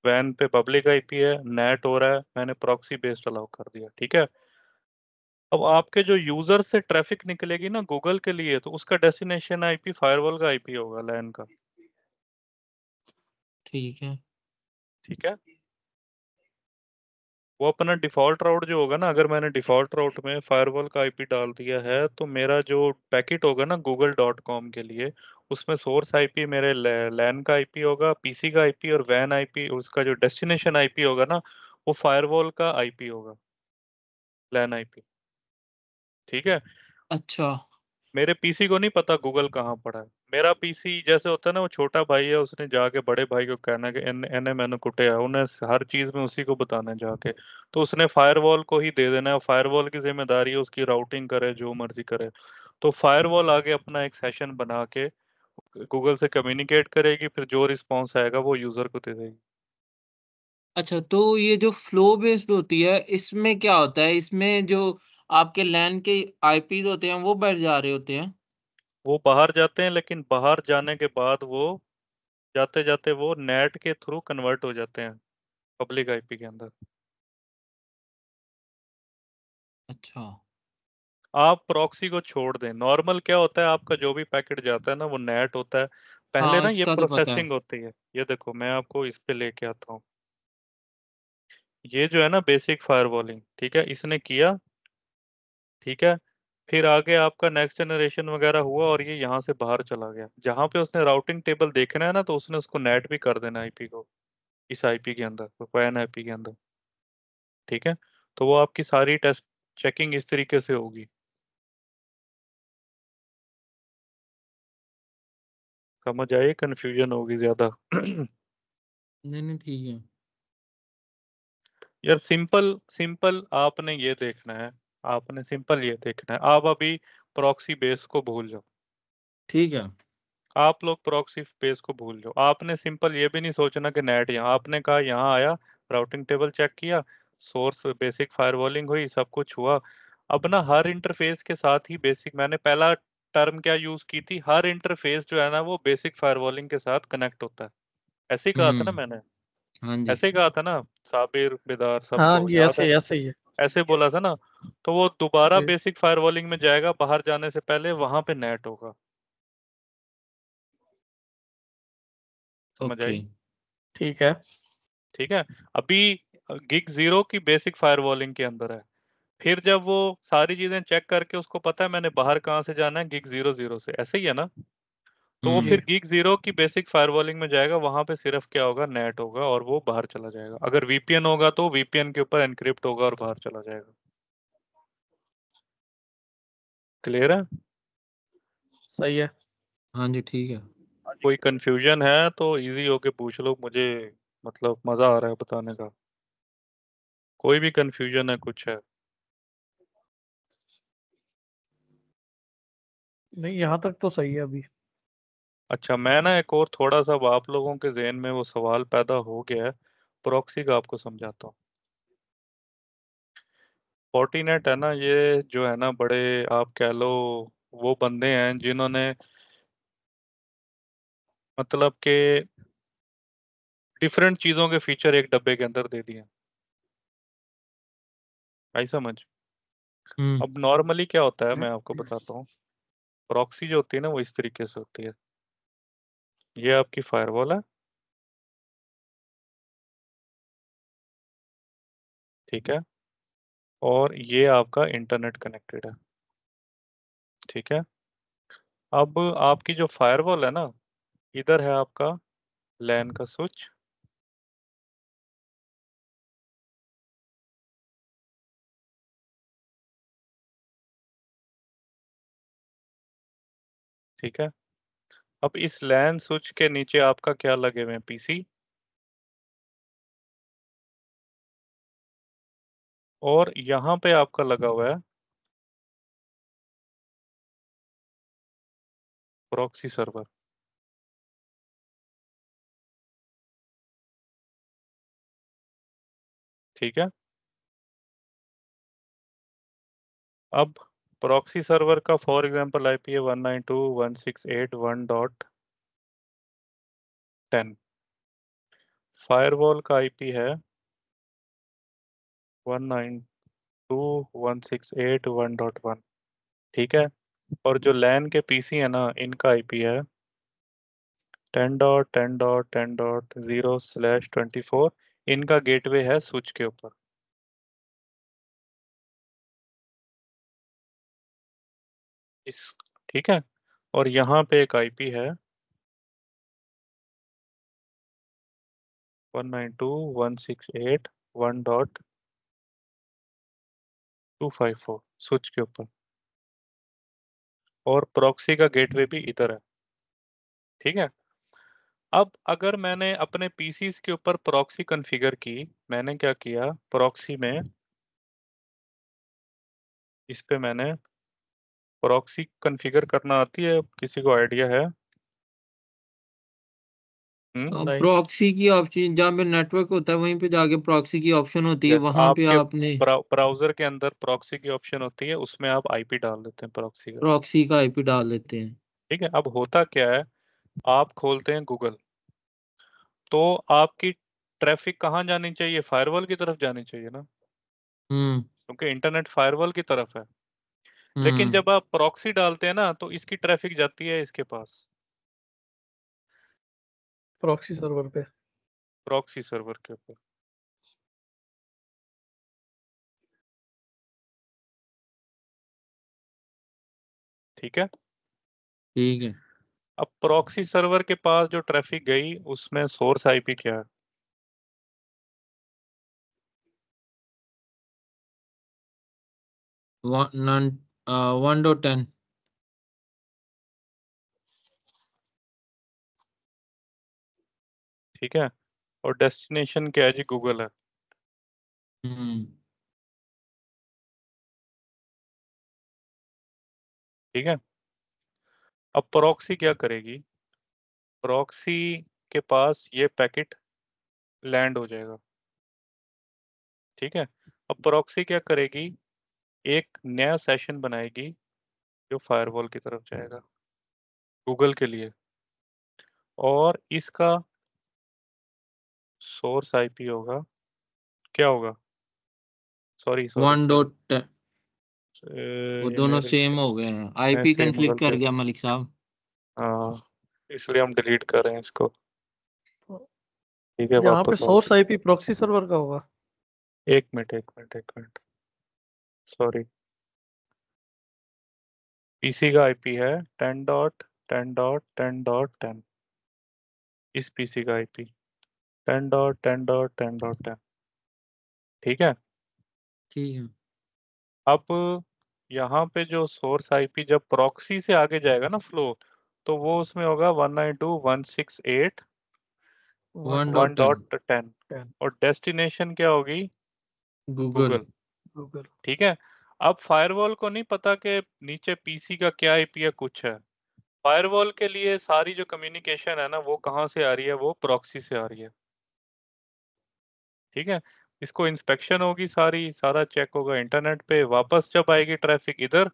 वैन पे पब्लिक आईपी है, नेट हो रहा है, मैंने प्रॉक्सी बेस्ड अलाउ कर दिया, ठीक है। अब आपके जो यूजर से ट्रैफिक निकलेगी ना गूगल के लिए, तो उसका डेस्टिनेशन आईपी फायरवॉल का आईपी होगा लैन का। ठीक है। ठीक है। वो अपना डिफॉल्ट राउट जो होगा ना, अगर मैंने डिफॉल्ट राउट में फायरवॉल का आईपी डाल दिया है तो मेरा जो पैकेट होगा ना google.com के लिए, उसमें सोर्स आईपी मेरे लैन का आईपी होगा, पीसी का आईपी और वैन आईपी, उसका जो डेस्टिनेशन आईपी होगा ना, वो फायरवॉल का आईपी होगा, लैन आईपी। ठीक है। अच्छा। मेरे पीसी को नहीं पता गूगल कहाँ पड़ा है। मेरा पीसी जैसे होता है ना, वो छोटा भाई है, उसने जाके बड़े भाई को कहना है कि एने मैंने कुटिया, उन्हें हर चीज में उसी को बताना है जाके। तो उसने फायरवॉल को ही दे देना है, फायरवॉल की जिम्मेदारी है, उसकी राउटिंग करे जो मर्जी करे। तो फायरवॉल आगे अपना एक सेशन बना के गूगल से कम्युनिकेट करेगी, फिर जो रिस्पॉन्स आएगा वो यूजर को दे देगी। अच्छा, तो ये जो फ्लो बेस्ड होती है, इसमें क्या होता है? इसमें जो आपके लैन के आईपीज होते हैं वो बढ़ जा रहे होते हैं। वो बाहर जाते हैं, लेकिन बाहर जाने के बाद वो जाते जाते वो नेट के थ्रू कन्वर्ट हो जाते हैं पब्लिक आईपी के अंदर। अच्छा। आप प्रॉक्सी को छोड़ दें, नॉर्मल क्या होता है, आपका जो भी पैकेट जाता है ना वो नेट होता है। पहले हाँ, ना ये उसका तो पता है। प्रोसेसिंग होती है। ये देखो मैं आपको इस पे लेके आता हूँ। ये जो है ना बेसिक फायरवॉलिंग, ठीक है, इसने किया। ठीक है। फिर आगे आपका नेक्स्ट जनरेशन वगैरह हुआ और ये यहाँ से बाहर चला गया, जहाँ पे उसने राउटिंग टेबल देखना है ना, तो उसने उसको नेट भी कर देना आईपी को, इस आईपी के अंदर, वैन आईपी के अंदर। ठीक है। तो वो आपकी सारी टेस्ट चेकिंग इस तरीके से होगी। समझ आइए, कंफ्यूजन होगी ज्यादा। नहीं नहीं, ठीक है। यार सिंपल सिंपल आपने ये देखना है, आपने सिंपल ये देखना है। आप अभी प्रॉक्सी बेस को भूल जाओ। ठीक है। आप लोग प्रॉक्सी बेस को भूल जाओ। आपने सिंपल ये भी नहीं सोचना कि नेट यहाँ, आपने कहा यहाँ आया, राउटिंग टेबल चेक किया, सोर्स बेसिक फायरवॉलिंग हुई, सब कुछ हुआ। अब ना हर इंटरफेस के साथ ही बेसिक, मैंने पहला टर्म क्या यूज की थी, हर इंटरफेस जो है ना वो बेसिक फायरवॉलिंग के साथ कनेक्ट होता है। ऐसे ही कहा था ना हम्म। मैंने। हाँ जी। ऐसे ही कहा था ना, साबिर बेदार हाँ सबको ये याद है? ऐसे ऐसे ही है। ऐसे बोला था ना। तो वो दोबारा जी। बेसिक फायरवॉलिंग में जाएगा, बाहर जाने से पहले वहां पे नेट होगा। समझ ओके। आई? ठीक है। ठीक है। अभी गिग जीरो की बेसिक फायरवॉलिंग के अंदर है। फिर जब वो सारी चीजें चेक करके उसको पता है मैंने बाहर कहाँ से जाना है, gig 00 से, ऐसे ही है ना। तो वो हम्म फिर gig 0 की बेसिक फायरवॉलिंग में जाएगा, वहां पे सिर्फ क्या होगा, नेट होगा और वो बाहर चला जाएगा। अगर वीपीएन होगा तो वीपीएन के ऊपर एनक्रिप्ट होगा और बाहर चला जाएगा। क्लियर है? सही है। हाँ जी ठीक है। हाँ जी, कोई कंफ्यूजन है तो इजी होके पूछ लो मुझे, मतलब मजा आ रहा है बताने का। कोई भी कंफ्यूजन है, कुछ है? नहीं, यहाँ तक तो सही है अभी। अच्छा, मैं ना एक और थोड़ा सा, अब आप लोगों के जहन में वो सवाल पैदा हो गया है, प्रॉक्सी का आपको समझाता हूँ। फोर्टीनेट है ना, ये जो है ना, बड़े आप कह लो वो बंदे हैं जिन्होंने मतलब के डिफरेंट चीजों के फीचर एक डब्बे के अंदर दे दिए। आई समझ? हम्म अब नॉर्मली क्या होता है मैं आपको बताता हूँ। प्रॉक्सी जो होती है ना वो इस तरीके से होती है। ये आपकी फायरवॉल है, ठीक है, और ये आपका इंटरनेट कनेक्टेड है, ठीक है। अब आपकी जो फायरवॉल है ना, इधर है आपका लैन का स्विच, ठीक है। अब इस लैन स्विच के नीचे आपका क्या लगे हुए हैं, पीसी, और यहाँ पे आपका लगा हुआ है प्रॉक्सी सर्वर, ठीक है। अब प्रॉक्सी सर्वर का फॉर एग्जांपल आईपी है 192.168.1.10। फायरवॉल का आईपी है 192.168.1.1, ठीक है। और जो लैन के पीसी है ना, इनका आईपी है 10.10.10.0/24। इनका गेटवे है स्विच के ऊपर, इस, ठीक है। और यहाँ पे एक आईपी है 192.168.1.254 स्विच के ऊपर, और प्रॉक्सी का गेटवे भी इधर है, ठीक है। अब अगर मैंने अपने पीसीस के ऊपर प्रॉक्सी कॉन्फ़िगर की, मैंने क्या किया, प्रॉक्सी में इस पे मैंने प्रॉक्सी कॉन्फ़िगर करना आती है, किसी को आइडिया है? नहीं। प्रॉक्सी की ऑप्शन जहाँ पे नेटवर्क होता है वहीं पे जाके प्रॉक्सी की ऑप्शन होती है, यस, वहां पे आपके आपने ब्राउजर के अंदर प्रॉक्सी की ऑप्शन होती है, उसमें आप आईपी डाल देते हैं प्रॉक्सी का, प्रॉक्सी का आईपी डाल देते हैं। ठीक है। अब होता क्या है, आप खोलते हैं गूगल, तो आपकी ट्रैफिक कहाँ जानी चाहिए, फायरवॉल की तरफ जानी चाहिए ना, हम्म क्योंकि इंटरनेट फायरवॉल की तरफ है। लेकिन हम्म जब आप प्रॉक्सी डालते हैं ना, तो इसकी ट्रैफिक जाती है इसके पास, प्रॉक्सी सर्वर पे। प्रॉक्सी सर्वर के ऊपर, ठीक है। ठीक है। अब प्रॉक्सी सर्वर के पास जो ट्रैफिक गई, उसमें सोर्स आईपी क्या है? 1.10। ठीक है। और डेस्टिनेशन क्या है जी, गूगल है, हम्म ठीक है। अब प्रॉक्सी क्या करेगी, प्रॉक्सी के पास ये पैकेट लैंड हो जाएगा, ठीक है। अब प्रॉक्सी क्या करेगी, एक नया सेशन बनाएगी जो फायरवॉल की तरफ जाएगा, गूगल के लिए, और इसका सोर्स आईपी होगा, क्या होगा, sorry sorry one sorry, dot वो ये दोनों मेरे सेम हो गए हैं, मैं आईपी सेम कन्फ्लिक्ट कर गलती, गया मलिक साहब। हाँ, इसलिए हम डिलीट कर रहे हैं इसको, तो ठीक है, यहाँ पे वापस आओ। सोर्स आईपी प्रॉक्सी सर्वर का होगा। एक मिनट एक मिनट एक मिनट, सॉरी, पीसी का आईपी है 10.10.10.10, इस पीसी का आईपी 10.10.10.10, ठीक है। ठीक है। अब यहाँ पे जो सोर्स आईपी जब प्रॉक्सी से आगे जाएगा ना फ्लो, तो वो उसमें होगा 192.168.1.10, 1.10 और डेस्टिनेशन क्या होगी? गूगल। Google, Google. ठीक है। अब फायरवॉल को नहीं पता कि नीचे पीसी का क्या आईपी है, कुछ है। फायरवॉल के लिए सारी जो कम्युनिकेशन है ना, वो कहाँ से आ रही है? वो प्रॉक्सी से आ रही है, ठीक है। इसको इंस्पेक्शन होगी, सारा चेक होगा इंटरनेट पे, वापस जब आएगी ट्रैफिक इधर,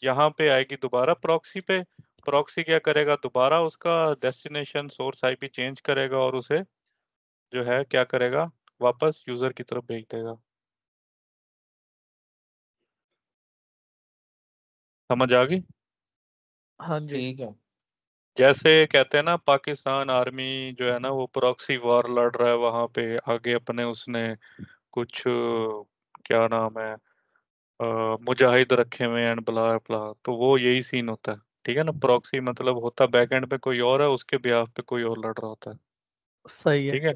यहाँ पे आएगी दोबारा प्रॉक्सी पे। प्रॉक्सी क्या करेगा? दोबारा उसका डेस्टिनेशन सोर्स आईपी चेंज करेगा और उसे जो है क्या करेगा? वापस यूजर की तरफ भेज देगा। समझ आ गई? हाँ जी। ठीक है। जैसे कहते हैं ना, पाकिस्तान आर्मी जो है ना, वो प्रॉक्सी वॉर लड़ रहा है वहां पे आगे अपने, उसने कुछ क्या नाम है, मुजाहिद रखे हुए हैं ब्ला ब्ला, तो वो यही सीन होता है, ठीक है ना। प्रॉक्सी मतलब होता बैकएंड पे कोई और है, उसके बिहाफ पे कोई और लड़ रहा होता है, सही है। ठीक है।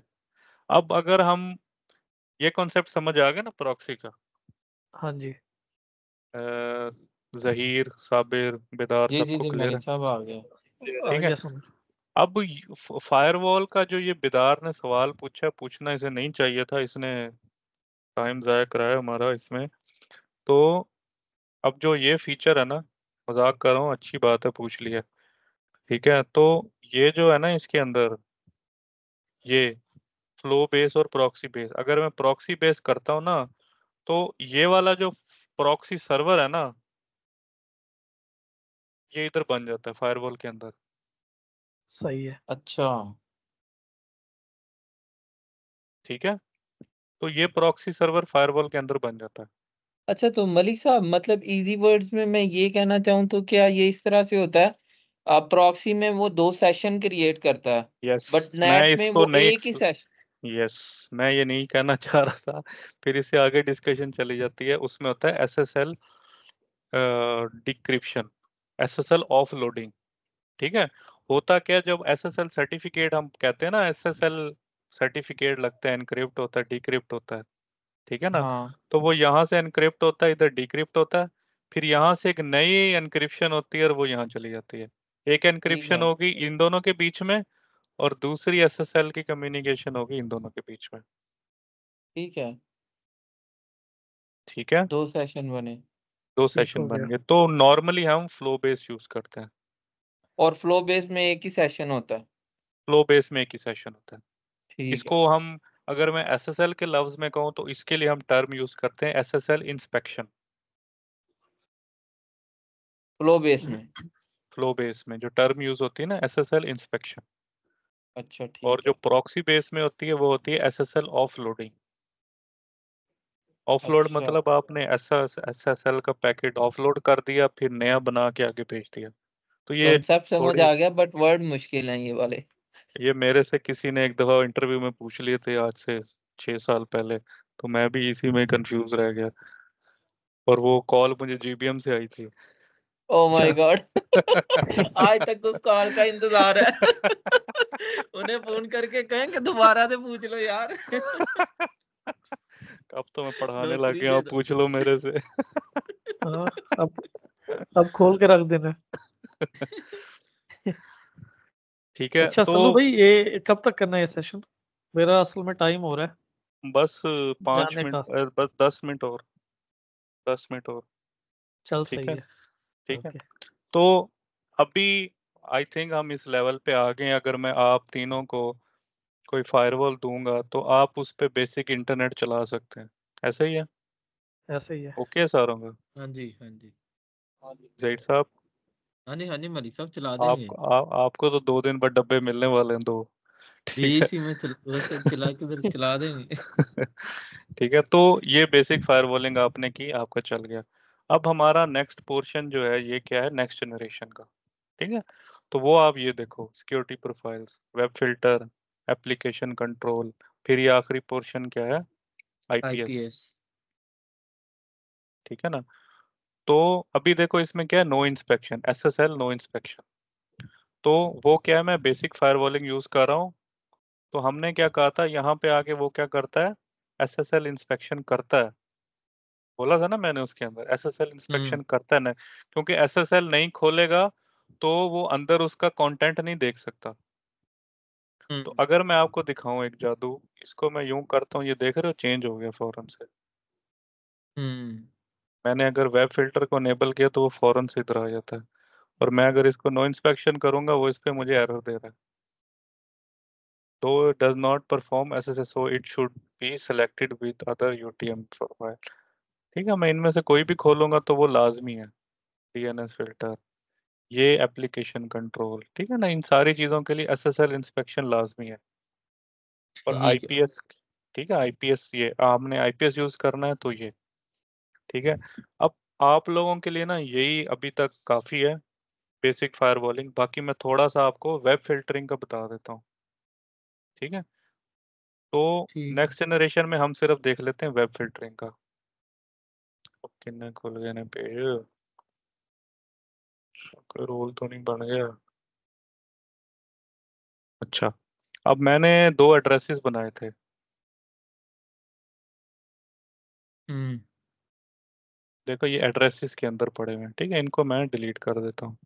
अब अगर हम ये कॉन्सेप्ट समझ आ गया ना प्रॉक्सी का, हाँ जी। जहीर, साबिर, बेदार, जी जी सबको जी क्लियर मलिक है, साहब आ गए। आ ठीक है। गया समझ। अब फायरवॉल का जो ये बेदार ने सवाल पूछा, पूछना इसे नहीं चाहिए था, इसने टाइम जाया कराया हमारा इसमें। तो अब जो ये फीचर है ना, मजाक कर रहा हूँ, अच्छी बात है पूछ लिया, ठीक है। तो ये जो है ना इसके अंदर, ये फ्लो बेस और प्रॉक्सी बेस, अगर मैं प्रॉक्सी बेस करता हूँ ना, तो ये वाला जो प्रॉक्सी सर्वर है ना, ये इधर बन जाता है फायरवॉल के अंदर, सही है। अच्छा ठीक है। तो ये प्रॉक्सी सर्वर फायरवॉल के अंदर बन जाता है। अच्छा, तो मलिक साहब मतलब इजी वर्ड्स में मैं ये कहना चाहूँ तो क्या ये इस तरह से होता है, प्रॉक्सी में वो 2 सेशन क्रिएट करता है, यस, बट मैं नेट में इसको वो नहीं, एक ही सेशन। यस, मैं ये नहीं कहना चाह रहा था, फिर इससे आगे डिस्कशन चली जाती है। उसमें होता है एसएसएल डिक्रिप्शन, एसएसएल ऑफलोडिंग, ठीक है। होता क्या, जब एसएसएल सर्टिफिकेट हम कहते हैं ना, एसएसएल सर्टिफिकेट लगता है, एनक्रिप्ट होता है, डिक्रिप्ट होता है, ठीक है ना। हाँ तो वो यहाँ से एनक्रिप्ट होता है, इधर डिक्रिप्ट होता है, फिर यहाँ से एक नई एनक्रिप्शन होती है और वो यहाँ चली जाती है। एक ठीक एनक्रिप्शन है। होगी इन दोनों के बीच में, और दूसरी एसएसएल की कम्युनिकेशन होगी इन दोनों के बीच में, ठीक है, ठीक है। 2 सेशन बने। दो ठीक सेशन हो बन गया। गए, तो नॉर्मली हम फ्लो बेस यूज करते हैं। और फ्लो बेस में एक ही सेशन होता है। फ्लो बेस में एक ही सेशन होता है। ठीक है। इसको हम, अगर मैं एसएसएल के लफ्ज में कहूँ, तो इसके लिए हम टर्म यूज करते हैं एसएसएल इंस्पेक्शन। फ्लो बेस में। फ्लो बेस में जो टर्म यूज होती है ना, एसएसएल इंस्पेक्शन। अच्छा और ठीक जो है। प्रॉक्सी बेस में होती है, वो होती है एसएसएल ऑफलोडिंग। ऑफलोड अच्छा, मतलब आपने एसएसएल का पैकेट ऑफलोड कर दिया, फिर नया बना के आगे भेज दिया। तो ये कॉन्सेप्ट समझ थोड़ी, आ गया बट वर्ड मुश्किल है ये वाले। ये मेरे से किसी ने एक दफा इंटरव्यू में पूछ लिए थे, आज से 6 साल पहले, तो मैं भी इसी में कंफ्यूज रह गया, और वो कॉल मुझे जीबीएम से आई थी। Oh my God. आज तक उस कॉल का इंतजार है। उन्हें फोन करके कहें कि दोबारा से पूछ लो यार। अब तो मैं पढ़ाने लग नौकरी गया, दे अब दो। पूछ लो मेरे से। हाँ, अब खोल के रख देना। ठीक है। अच्छा तो सल्लू भाई, ये कब तक करना है ये सेशन? मेरा असल में टाइम हो रहा है बस 5 जाने मिनट, का। बस 10 मिनट और, 10 मिनट और, चल ठीक सही है, है। ठीक है। ओके। तो अभी आई थिंक हम इस लेवल पे आ गए हैं। अगर मैं आप तीनों को कोई फायरवॉल दूंगा, तो आप उस पे बेसिक इंटरनेट चला सकते हैं, ऐसे ही है? ऐसे ही है। ओके सारों का? हाँ जी हाँ जी। जहीर साहब, हाँ जी मलिक साहब चला देंगे। आपको तो 2 दिन बाद डब्बे मिलने वाले हैं, 2, ठीक है। इसी में चला के इधर चला देंगे। ठीक है, तो ये बेसिक फायरवॉलिंग आपने की, आपका चल गया। अब हमारा नेक्स्ट पोर्शन जो है, ये क्या है? नेक्स्ट जनरेशन का, ठीक है। तो वो आप ये देखो, security profiles, web filter, application control, फिर ये आखिरी पोर्शन क्या है? IPS, IPS. ठीक है ना। तो अभी देखो इसमें क्या है, no inspection, SSL no inspection. तो वो क्या है, मैं बेसिक फायरवॉलिंग यूज कर रहा हूँ। तो हमने क्या कहा था, यहाँ पे आके वो क्या करता है, SSL इंस्पेक्शन करता है। बोला था ना मैंने, उसके अंदर SSL इंस्पेक्शन करता है ना, क्योंकि SSL नहीं खोलेगा तो वो अंदर उसका कंटेंट नहीं देख सकता। तो अगर मैं आपको दिखाऊं एक जादू, इसको मैं यूं करता हूँ, ये देख रहे हो चेंज हो गया फौरन से। मैंने अगर वेब फिल्टर को इनेबल किया तो वो फौरन से इधर आ जाता है, और मैं अगर इसको नो इंस्पेक्शन करूंगा वो इस पे मुझे एरर दे रहा है। तो does not perform SSL, so it should be selected with other UTM profile. ठीक है, मैं इनमें से कोई भी खोलूंगा तो वो लाजमी है। DNS फिल्टर, ये एप्लीकेशन कंट्रोल, ठीक है ना, इन सारी चीजों के लिए SSL इंस्पेक्शन लाजमी है। और ठीक है। IPS, ठीक है, IPS, ये आपने IPS यूज करना है तो ये ठीक है। अब आप लोगों के लिए ना यही अभी तक काफी है, बेसिक फायरवॉलिंग। बाकी मैं थोड़ा सा आपको वेब फिल्टरिंग का बता देता हूँ, ठीक है। तो ठीक है। नेक्स्ट जनरेशन में हम सिर्फ देख लेते हैं वेब फिल्टरिंग का। अब किन्ने खुल गए ने पेज, कोई रोल तो नहीं बन गया। अच्छा, अब मैंने 2 एड्रेसेस बनाए थे। हम्म देखो ये एड्रेसेस के अंदर पड़े हुए हैं, ठीक है, इनको मैं डिलीट कर देता हूँ।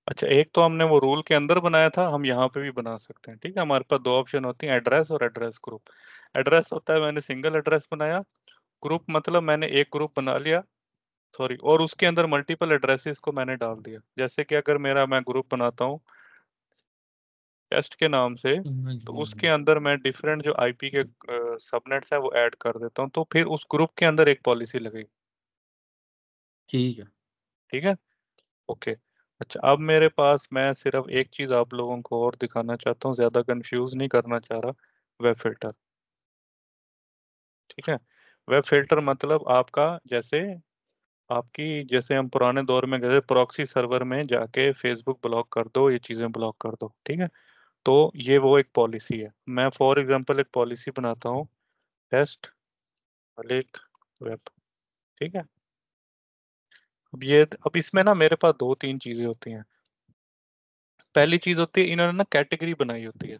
अच्छा, एक तो हमने वो रूल के अंदर बनाया था, हम यहाँ पे भी बना सकते हैं, ठीक है। हमारे पास 2 ऑप्शन होती हैं, एड्रेस और एड्रेस ग्रुप। एड्रेस होता है मैंने सिंगल एड्रेस बनाया, ग्रुप मतलब मैंने एक ग्रुप बना लिया, सॉरी, और उसके अंदर मल्टीपल एड्रेसेस को मैंने डाल दिया। जैसे कि अगर मेरा मैं ग्रुप बनाता हूँ टेस्ट के नाम से, समझ तो गया उसके मैं। अंदर मैं डिफरेंट जो IP के सबनेट्स है वो ऐड कर देता हूँ, तो फिर उस ग्रुप के अंदर एक पॉलिसी लगेगी। ठीक है। ठीक है, ओके। अच्छा, अब मेरे पास, मैं सिर्फ एक चीज आप लोगों को और दिखाना चाहता हूँ, ज्यादा कंफ्यूज नहीं करना चाह रहा। वेब फिल्टर, ठीक है। वेब फिल्टर मतलब आपका, जैसे आपकी, जैसे हम पुराने दौर में गए प्रॉक्सी सर्वर में जाके फेसबुक ब्लॉक कर दो, ये चीजें ब्लॉक कर दो, ठीक है। तो ये वो एक पॉलिसी है। मैं फॉर एग्जांपल एक पॉलिसी बनाता हूँ, टेस्ट क्लिक वेब, ठीक है। अब इसमें ना मेरे पास 2-3 चीजें होती हैं। पहली चीज होती है, इन्होंने ना कैटेगरी बनाई होती है,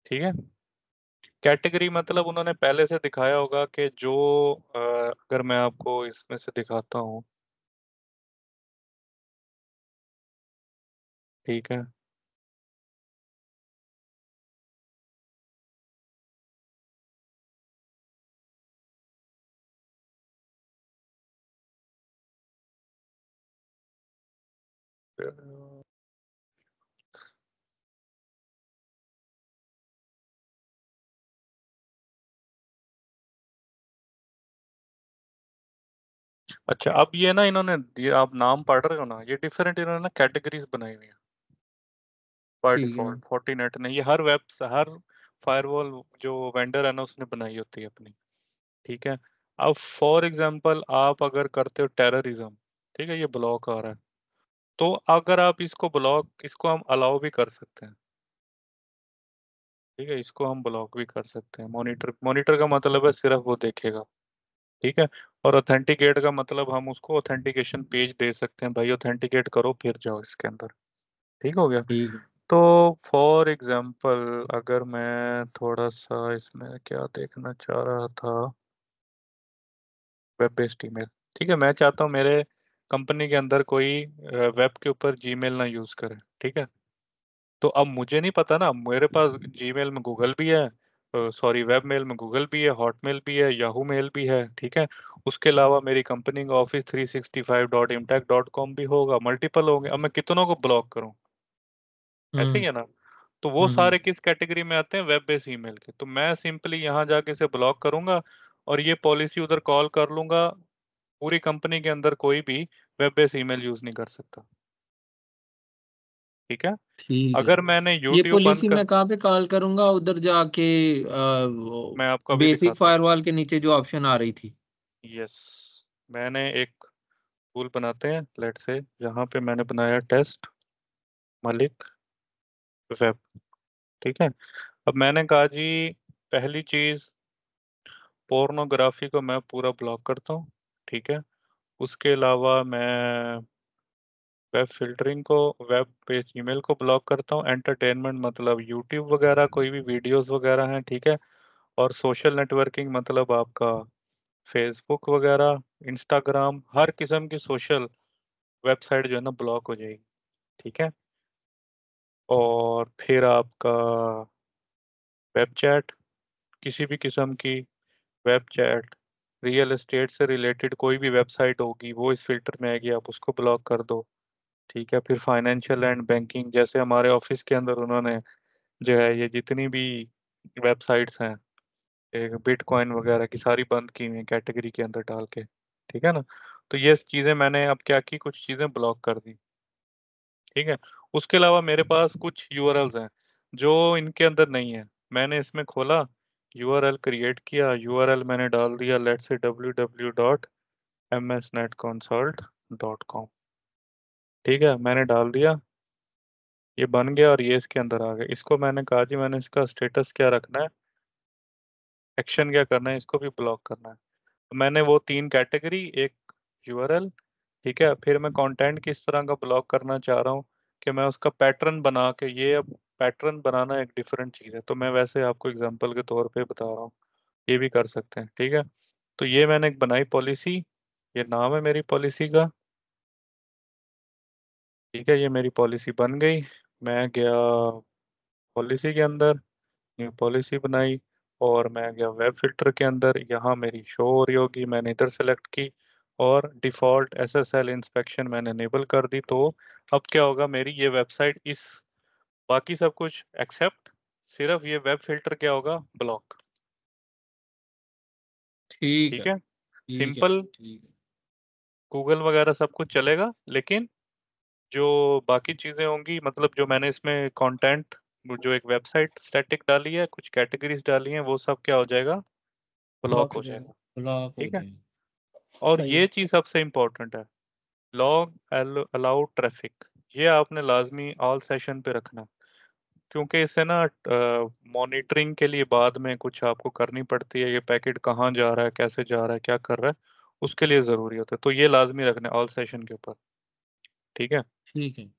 ठीक है। कैटेगरी मतलब उन्होंने पहले से दिखाया होगा कि जो अगर मैं आपको इसमें से दिखाता हूँ, ठीक है। अच्छा, अब ये ना इन्होंने, ये आप नाम पढ़ रहे हो ना, ये डिफरेंट इन्होंने ना कैटेगरीज बनाई हुई है बाय ठीक है। डिफॉल्ट फोर्टीनेट ने। ये हर वेब, हर फायरवॉल जो वेंडर है ना उसने बनाई होती है अपनी, ठीक है। अब फॉर एग्जांपल आप अगर करते हो टेररिज्म, ठीक है, ये ब्लॉक आ रहा है, तो अगर आप इसको ब्लॉक, इसको हम अलाउ भी कर सकते हैं, ठीक है, इसको हम ब्लॉक भी कर सकते हैं। मॉनिटर, मॉनिटर का मतलब है सिर्फ वो देखेगा, ठीक है। और ऑथेंटिकेट का मतलब हम उसको ऑथेंटिकेशन पेज दे सकते हैं, भाई ऑथेंटिकेट करो फिर जाओ इसके अंदर, ठीक हो गया। ठीक है। तो फॉर एग्जांपल अगर मैं थोड़ा सा इसमें क्या देखना चाह रहा था, वेब बेस्ड ईमेल, ठीक है, मैं चाहता हूँ मेरे कंपनी के अंदर कोई वेब के ऊपर जीमेल ना यूज करे, ठीक है। तो अब मुझे नहीं पता ना, मेरे पास जीमेल में गूगल भी है, सॉरी वेब मेल में गूगल भी है, हॉटमेल भी है, याहू मेल भी है, ठीक है। उसके अलावा मेरी कंपनी का office365.imtech.com भी होगा, मल्टीपल होंगे। अब मैं कितनों को ब्लॉक करूं, ऐसे ही हम्म है ना। तो वो सारे किस कैटेगरी में आते हैं, वेब बेस्ड ईमेल के। तो मैं सिंपली यहाँ जाके इसे ब्लॉक करूंगा और ये पॉलिसी उधर कॉल कर लूंगा, पूरी कंपनी के अंदर कोई भी वेब बेस्ड ईमेल यूज नहीं कर सकता, ठीक है। ठीक है। अगर मैंने ये यूट्यूब बंद पॉलिसी कर, मैं कहाँ पे कॉल करूंगा? उधर जाके मैं आपको अभी बेसिक दिखाता हूँ। फायरवॉल के नीचे जो ऑप्शन आ रही थी। यस, मैंने एक टूल बनाते हैं, लेट से यहाँ पे मैंने बनाया टेस्ट मलिक वेब, ठीक है। अब मैंने कहा जी पहली चीज पोर्नोग्राफी को मैं पूरा ब्लॉक करता हूँ, ठीक है। उसके अलावा मैं वेब फिल्टरिंग को, वेब पेज ईमेल को ब्लॉक करता हूँ। एंटरटेनमेंट मतलब यूट्यूब वगैरह कोई भी वीडियोस वगैरह हैं, ठीक है। और सोशल नेटवर्किंग मतलब आपका फेसबुक वगैरह, इंस्टाग्राम, हर किस्म की सोशल वेबसाइट जो है ना ब्लॉक हो जाएगी, ठीक है। और फिर आपका वेब चैट, किसी भी किस्म की वेब चैट, रियल एस्टेट से रिलेटेड कोई भी वेबसाइट होगी वो इस फिल्टर में आएगी, आप उसको ब्लॉक कर दो, ठीक है। फिर फाइनेंशियल एंड बैंकिंग, जैसे हमारे ऑफिस के अंदर उन्होंने जो है ये जितनी भी वेबसाइट्स हैं एक बिटकॉइन वगैरह की सारी बंद की हुई कैटेगरी के अंदर डाल के, ठीक है ना। तो ये चीज़ें मैंने अब क्या की, कुछ चीज़ें ब्लॉक कर दी, ठीक है। उसके अलावा मेरे पास कुछ यूआरएल्स हैं जो इनके अंदर नहीं है। मैंने इसमें खोला, यूआरएल क्रिएट किया, यूआरएल मैंने डाल दिया लेट से www.msnetconsult.com, ठीक है। मैंने डाल दिया, ये बन गया और ये इसके अंदर आ गया। इसको मैंने कहा जी मैंने इसका स्टेटस क्या रखना है, एक्शन क्या करना है, इसको भी ब्लॉक करना है। तो मैंने वो तीन कैटेगरी, एक यूआरएल, ठीक है। फिर मैं कंटेंट किस तरह का ब्लॉक करना चाह रहा हूँ कि मैं उसका पैटर्न बना के, ये अब पैटर्न बनाना एक डिफरेंट चीज़ है, तो मैं वैसे आपको एग्जांपल के तौर पे बता रहा हूँ, ये भी कर सकते हैं, ठीक है। तो ये मैंने एक बनाई पॉलिसी, ये नाम है मेरी पॉलिसी का, ठीक है। ये मेरी पॉलिसी बन गई। मैं गया पॉलिसी के अंदर, न्यू पॉलिसी बनाई, और मैं गया वेब फिल्टर के अंदर, यहाँ मेरी शो हो रही होगी, मैंने इधर सेलेक्ट की, और डिफ़ॉल्ट एसएसएल इंस्पेक्शन मैंने इनेबल कर दी। तो अब क्या होगा, मेरी ये वेबसाइट इस, बाकी सब कुछ एक्सेप्ट, सिर्फ ये वेब फिल्टर क्या होगा, ब्लॉक, ठीक है, ठीक है। ठीक है, सिंपल, ठीक है। गूगल वगैरह सब कुछ चलेगा, लेकिन जो बाकी चीज़ें होंगी, मतलब जो मैंने इसमें कंटेंट, जो एक वेबसाइट स्टैटिक डाली है, कुछ कैटेगरीज डाली हैं, वो सब क्या हो जाएगा, ब्लॉक ब्लॉक हो हो जाएगा। जाएगा, ब्लॉक हो ठीक है। जाए। और सही ये है। चीज़ सबसे इम्पोर्टेंट है, लॉग अलाउड ट्रैफिक, ये आपने लाजमी ऑल सेशन पे रखना है, क्योंकि इससे ना मॉनिटरिंग के लिए बाद में कुछ आपको करनी पड़ती है, ये पैकेट कहाँ जा रहा है, कैसे जा रहा है, क्या कर रहा है, उसके लिए ज़रूरी होता है। तो ये लाजमी रखना है ऑल सेशन के ऊपर, ठीक है। ठीक है।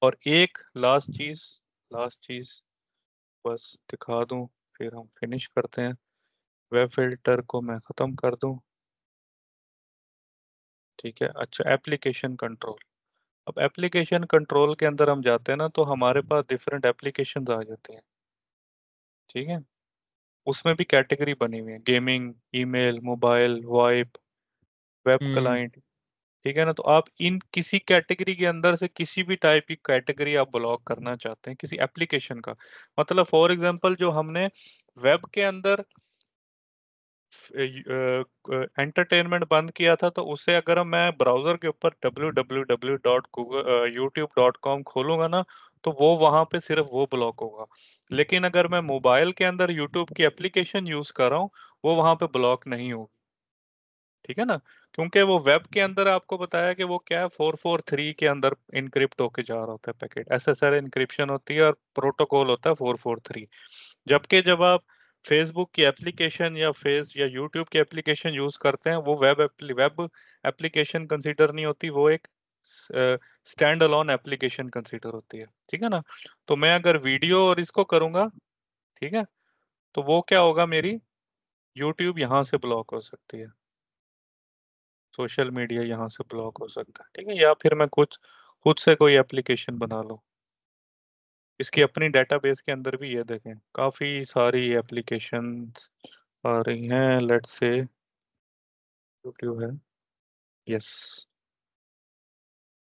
और एक लास्ट चीज़ बस दिखा दूं, फिर हम फिनिश करते हैं। वेब फिल्टर को मैं ख़त्म कर दूं, ठीक है। अच्छा, एप्लीकेशन कंट्रोल, अब एप्लीकेशन कंट्रोल के अंदर हम जाते हैं ना, तो हमारे पास डिफरेंट एप्लीकेशंस आ जाते हैं, ठीक है। उसमें भी कैटेगरी बनी हुई है, gaming, email, mobile, VoIP, web hmm. Client, ठीक है ना। तो आप इन किसी कैटेगरी के अंदर से किसी भी टाइप की कैटेगरी आप ब्लॉक करना चाहते हैं किसी एप्लीकेशन का, मतलब फॉर एग्जांपल जो हमने वेब के अंदर एंटरटेनमेंट बंद किया था, तो उसे अगर मैं ब्राउजर के ऊपर www.youtube.com खोलूंगा ना, तो वो वहां पे सिर्फ वो ब्लॉक होगा। लेकिन अगर मैं मोबाइल के अंदर यूट्यूब की एप्लीकेशन यूज कर रहा हूँ, वो वहां पे ब्लॉक नहीं होगी, ठीक है ना। क्योंकि वो वेब के अंदर आपको बताया कि वो क्या है, 443 के अंदर इनक्रिप्ट होके जा रहा होता है पैकेट, एसएसएल इनक्रिप्शन होती है और प्रोटोकॉल होता है 443। जबकि जब आप फेसबुक की एप्लीकेशन या फेस या यूट्यूब की एप्लीकेशन यूज करते हैं, वो वेब एप्लीकेशन कंसीडर नहीं होती, वो एक स्टैंड अलोन एप्लीकेशन कंसीडर होती है, ठीक है ना। तो मैं अगर वीडियो और इसको करूंगा, ठीक है, तो वो क्या होगा, मेरी यूट्यूब यहाँ से ब्लॉक हो सकती है, सोशल मीडिया यहाँ से ब्लॉक हो सकता है, ठीक है। या फिर मैं कुछ खुद से कोई एप्लीकेशन बना लूँ, इसकी अपनी डेटाबेस के अंदर भी ये देखें काफ़ी सारी एप्लीकेशंस आ रही हैं, लेट्स से यूट्यूब है, यस,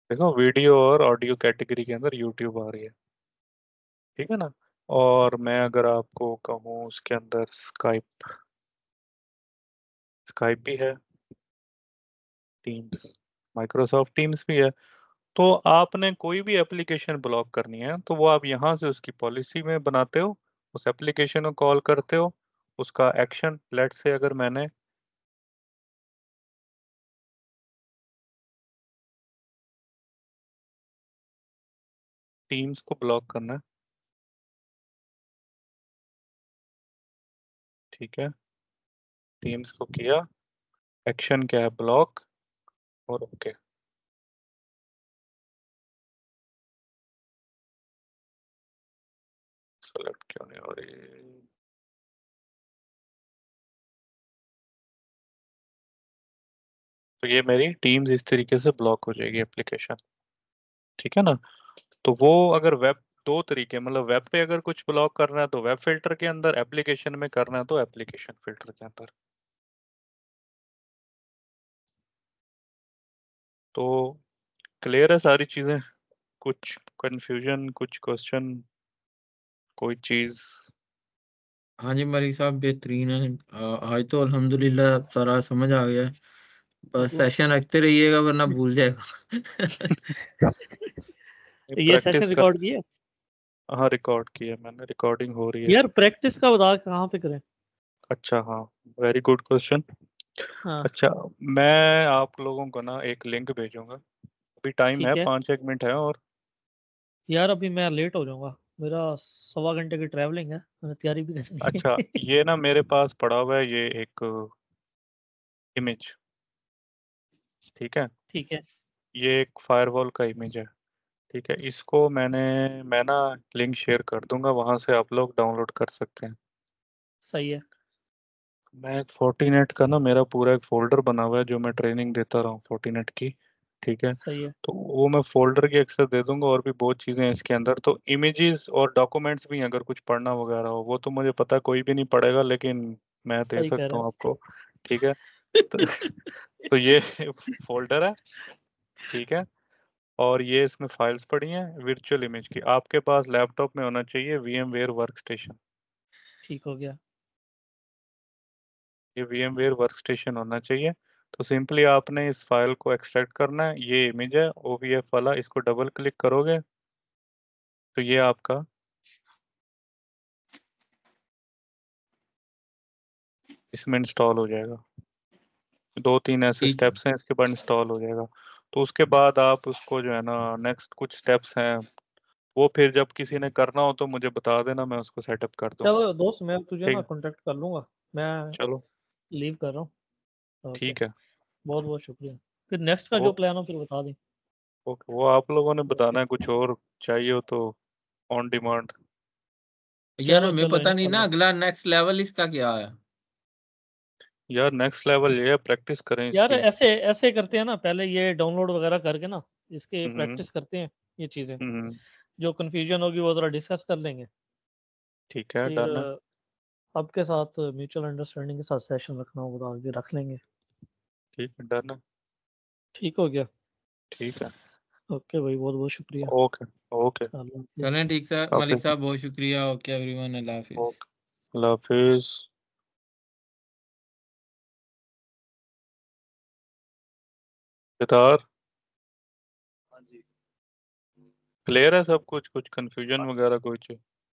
देखो वीडियो और ऑडियो कैटेगरी के अंदर यूट्यूब आ रही है, ठीक है ना। और मैं अगर आपको कहूँ उसके अंदर स्काइप, स्काइप भी है, टीम्स, माइक्रोसॉफ्ट टीम्स भी है। तो आपने कोई भी एप्लीकेशन ब्लॉक करनी है, तो वो आप यहाँ से उसकी पॉलिसी में बनाते हो, उस एप्लीकेशन को कॉल करते हो, उसका एक्शन, लेट्स से अगर मैंने टीम्स को ब्लॉक करना है, ठीक है। टीम्स को किया, एक्शन क्या है, ब्लॉक, और ओके। सेलेक्ट क्यों नहीं हो रही? तो ये मेरी टीम्स इस तरीके से ब्लॉक हो जाएगी एप्लीकेशन, ठीक है ना। तो वो अगर वेब, दो तरीके, मतलब वेब पे अगर कुछ ब्लॉक करना है तो वेब फिल्टर के अंदर, एप्लीकेशन में करना है तो एप्लीकेशन फिल्टर के अंदर। तो क्लियर है सारी चीजें? कुछ कंफ्यूजन, कुछ क्वेश्चन, कोई चीज? हाँ जी मलिक साहब बेहतरीन है। आज तो अल्हम्दुलिल्लाह सारा समझ आ गया है। बस सेशन रखते रहिएगा वरना भूल जाएगा। ये प्रैक्टिस सेशन कर, रिकॉर्ड किया हाँ रिकॉर्ड किया मैंने, रिकॉर्डिंग हो रही है। यार? प्रैक्टिस का बता कहाँ पे करें? अच्छा हाँ, वेरी गुड क्वेश्चन। हाँ अच्छा, मैं आप लोगों को ना एक लिंक भेजूंगा, अभी टाइम है, ठीक है 5-1 मिनट है और। यार, अभी मैं लेट हो जाऊंगा, मेरा 1.25 घंटे की ट्रैवलिंग है, मैंने तैयारी भी करनी अच्छा, है। ये ना मेरे पास पड़ा हुआ है ये एक इमेज, ठीक है। ठीक है ये एक फायरवॉल का इमेज है, ठीक है। इसको मैं ना लिंक शेयर कर दूंगा, वहां से आप लोग डाउनलोड कर सकते हैं। सही है मैं एक फोर्टीनेट का ना मेरा पूरा एक फोल्डर बना हुआ है जो मैं ट्रेनिंग देता रहा हूँ फोर्टीनेट की, ठीक है। सही है तो वो मैं फोल्डर की एक्सेस दे दूंगा, और भी बहुत चीज़ें हैं इसके अंदर, तो इमेजेस और डॉक्यूमेंट्स भी हैं, अगर कुछ पढ़ना वगैरह हो वो तो मुझे पता है कोई भी नहीं पढ़ेगा, लेकिन मैं दे सही कह सकता रहे हूँ आपको, ठीक है। तो, तो ये फोल्डर है, ठीक है। और ये इसमें फाइल्स पड़ी हैं वर्चुअल इमेज की, आपके पास लैपटॉप में होना चाहिए VMware वर्कस्टेशन। ठीक हो गया। ये VMware वर्कस्टेशन होना चाहिए। तो सिंपली आपने इस फाइल को एक्सट्रैक्ट करना है, ये इमेज है OVF वाला, इसको डबल क्लिक करोगे तो ये आपका इसमें इंस्टॉल हो जाएगा। 2-3 ऐसे ठीक स्टेप्स हैं, इसके बाद इंस्टॉल हो जाएगा। तो उसके बाद आप उसको जो है ना, नेक्स्ट कुछ स्टेप्स हैं, वो फिर जब किसी ने करना हो तो मुझे बता देना, मैं उसको सेटअप कर दूंगा। चलो दोस्त, मैं तुझे ठीक ना है, कांटेक्ट कर लूंगा, मैं चलो लीव कर रहा हूँ। ओके, ठीक है। बहुत बहुत शुक्रिया। फिर नेक्स्ट का जो ओ, प्लान हो फिर बता दें। ओके, वो आप लोगों ने ओके, बताना है, कुछ और चाहिए हो तो ऑन डिमांड। यार चलो हमें चलो पता नहीं ना इंशाल्लाह। अगला नेक्स्ट लेवल इसका क्या है। यार नेक्स्ट लेवल ये है, प्रैक्टिस करें यार इसकी। ऐसे ऐसे करते हैं ना, पहले ये डाउनलोड वगैरह करके ना इसके हम्म प्रैक्टिस करते हैं ये चीज़ें। हम्म, जो कन्फ्यूजन होगी वो थोड़ा डिस्कस कर लेंगे। ठीक है, फिर डन है। आपके साथ म्यूचुअल अंडरस्टैंडिंग के साथ सेशन रखना होगा तो आगे रख लेंगे। ठीक है, डन है। ठीक हो गया। ठीक है, ओके भाई, बहुत बहुत शुक्रिया। Okay okay. अल्लाह हाफिज़। चलें ठीक सर मलिक हाफिज। साहब बहुत शुक्रिया। ओके एवरीवन अल्लाह हाफिज। ओके, अल्लाह हाफिज। सितार, हाँ जी। क्लियर है सब कुछ? कुछ कंफ्यूजन हाँ वगैरह कुछ?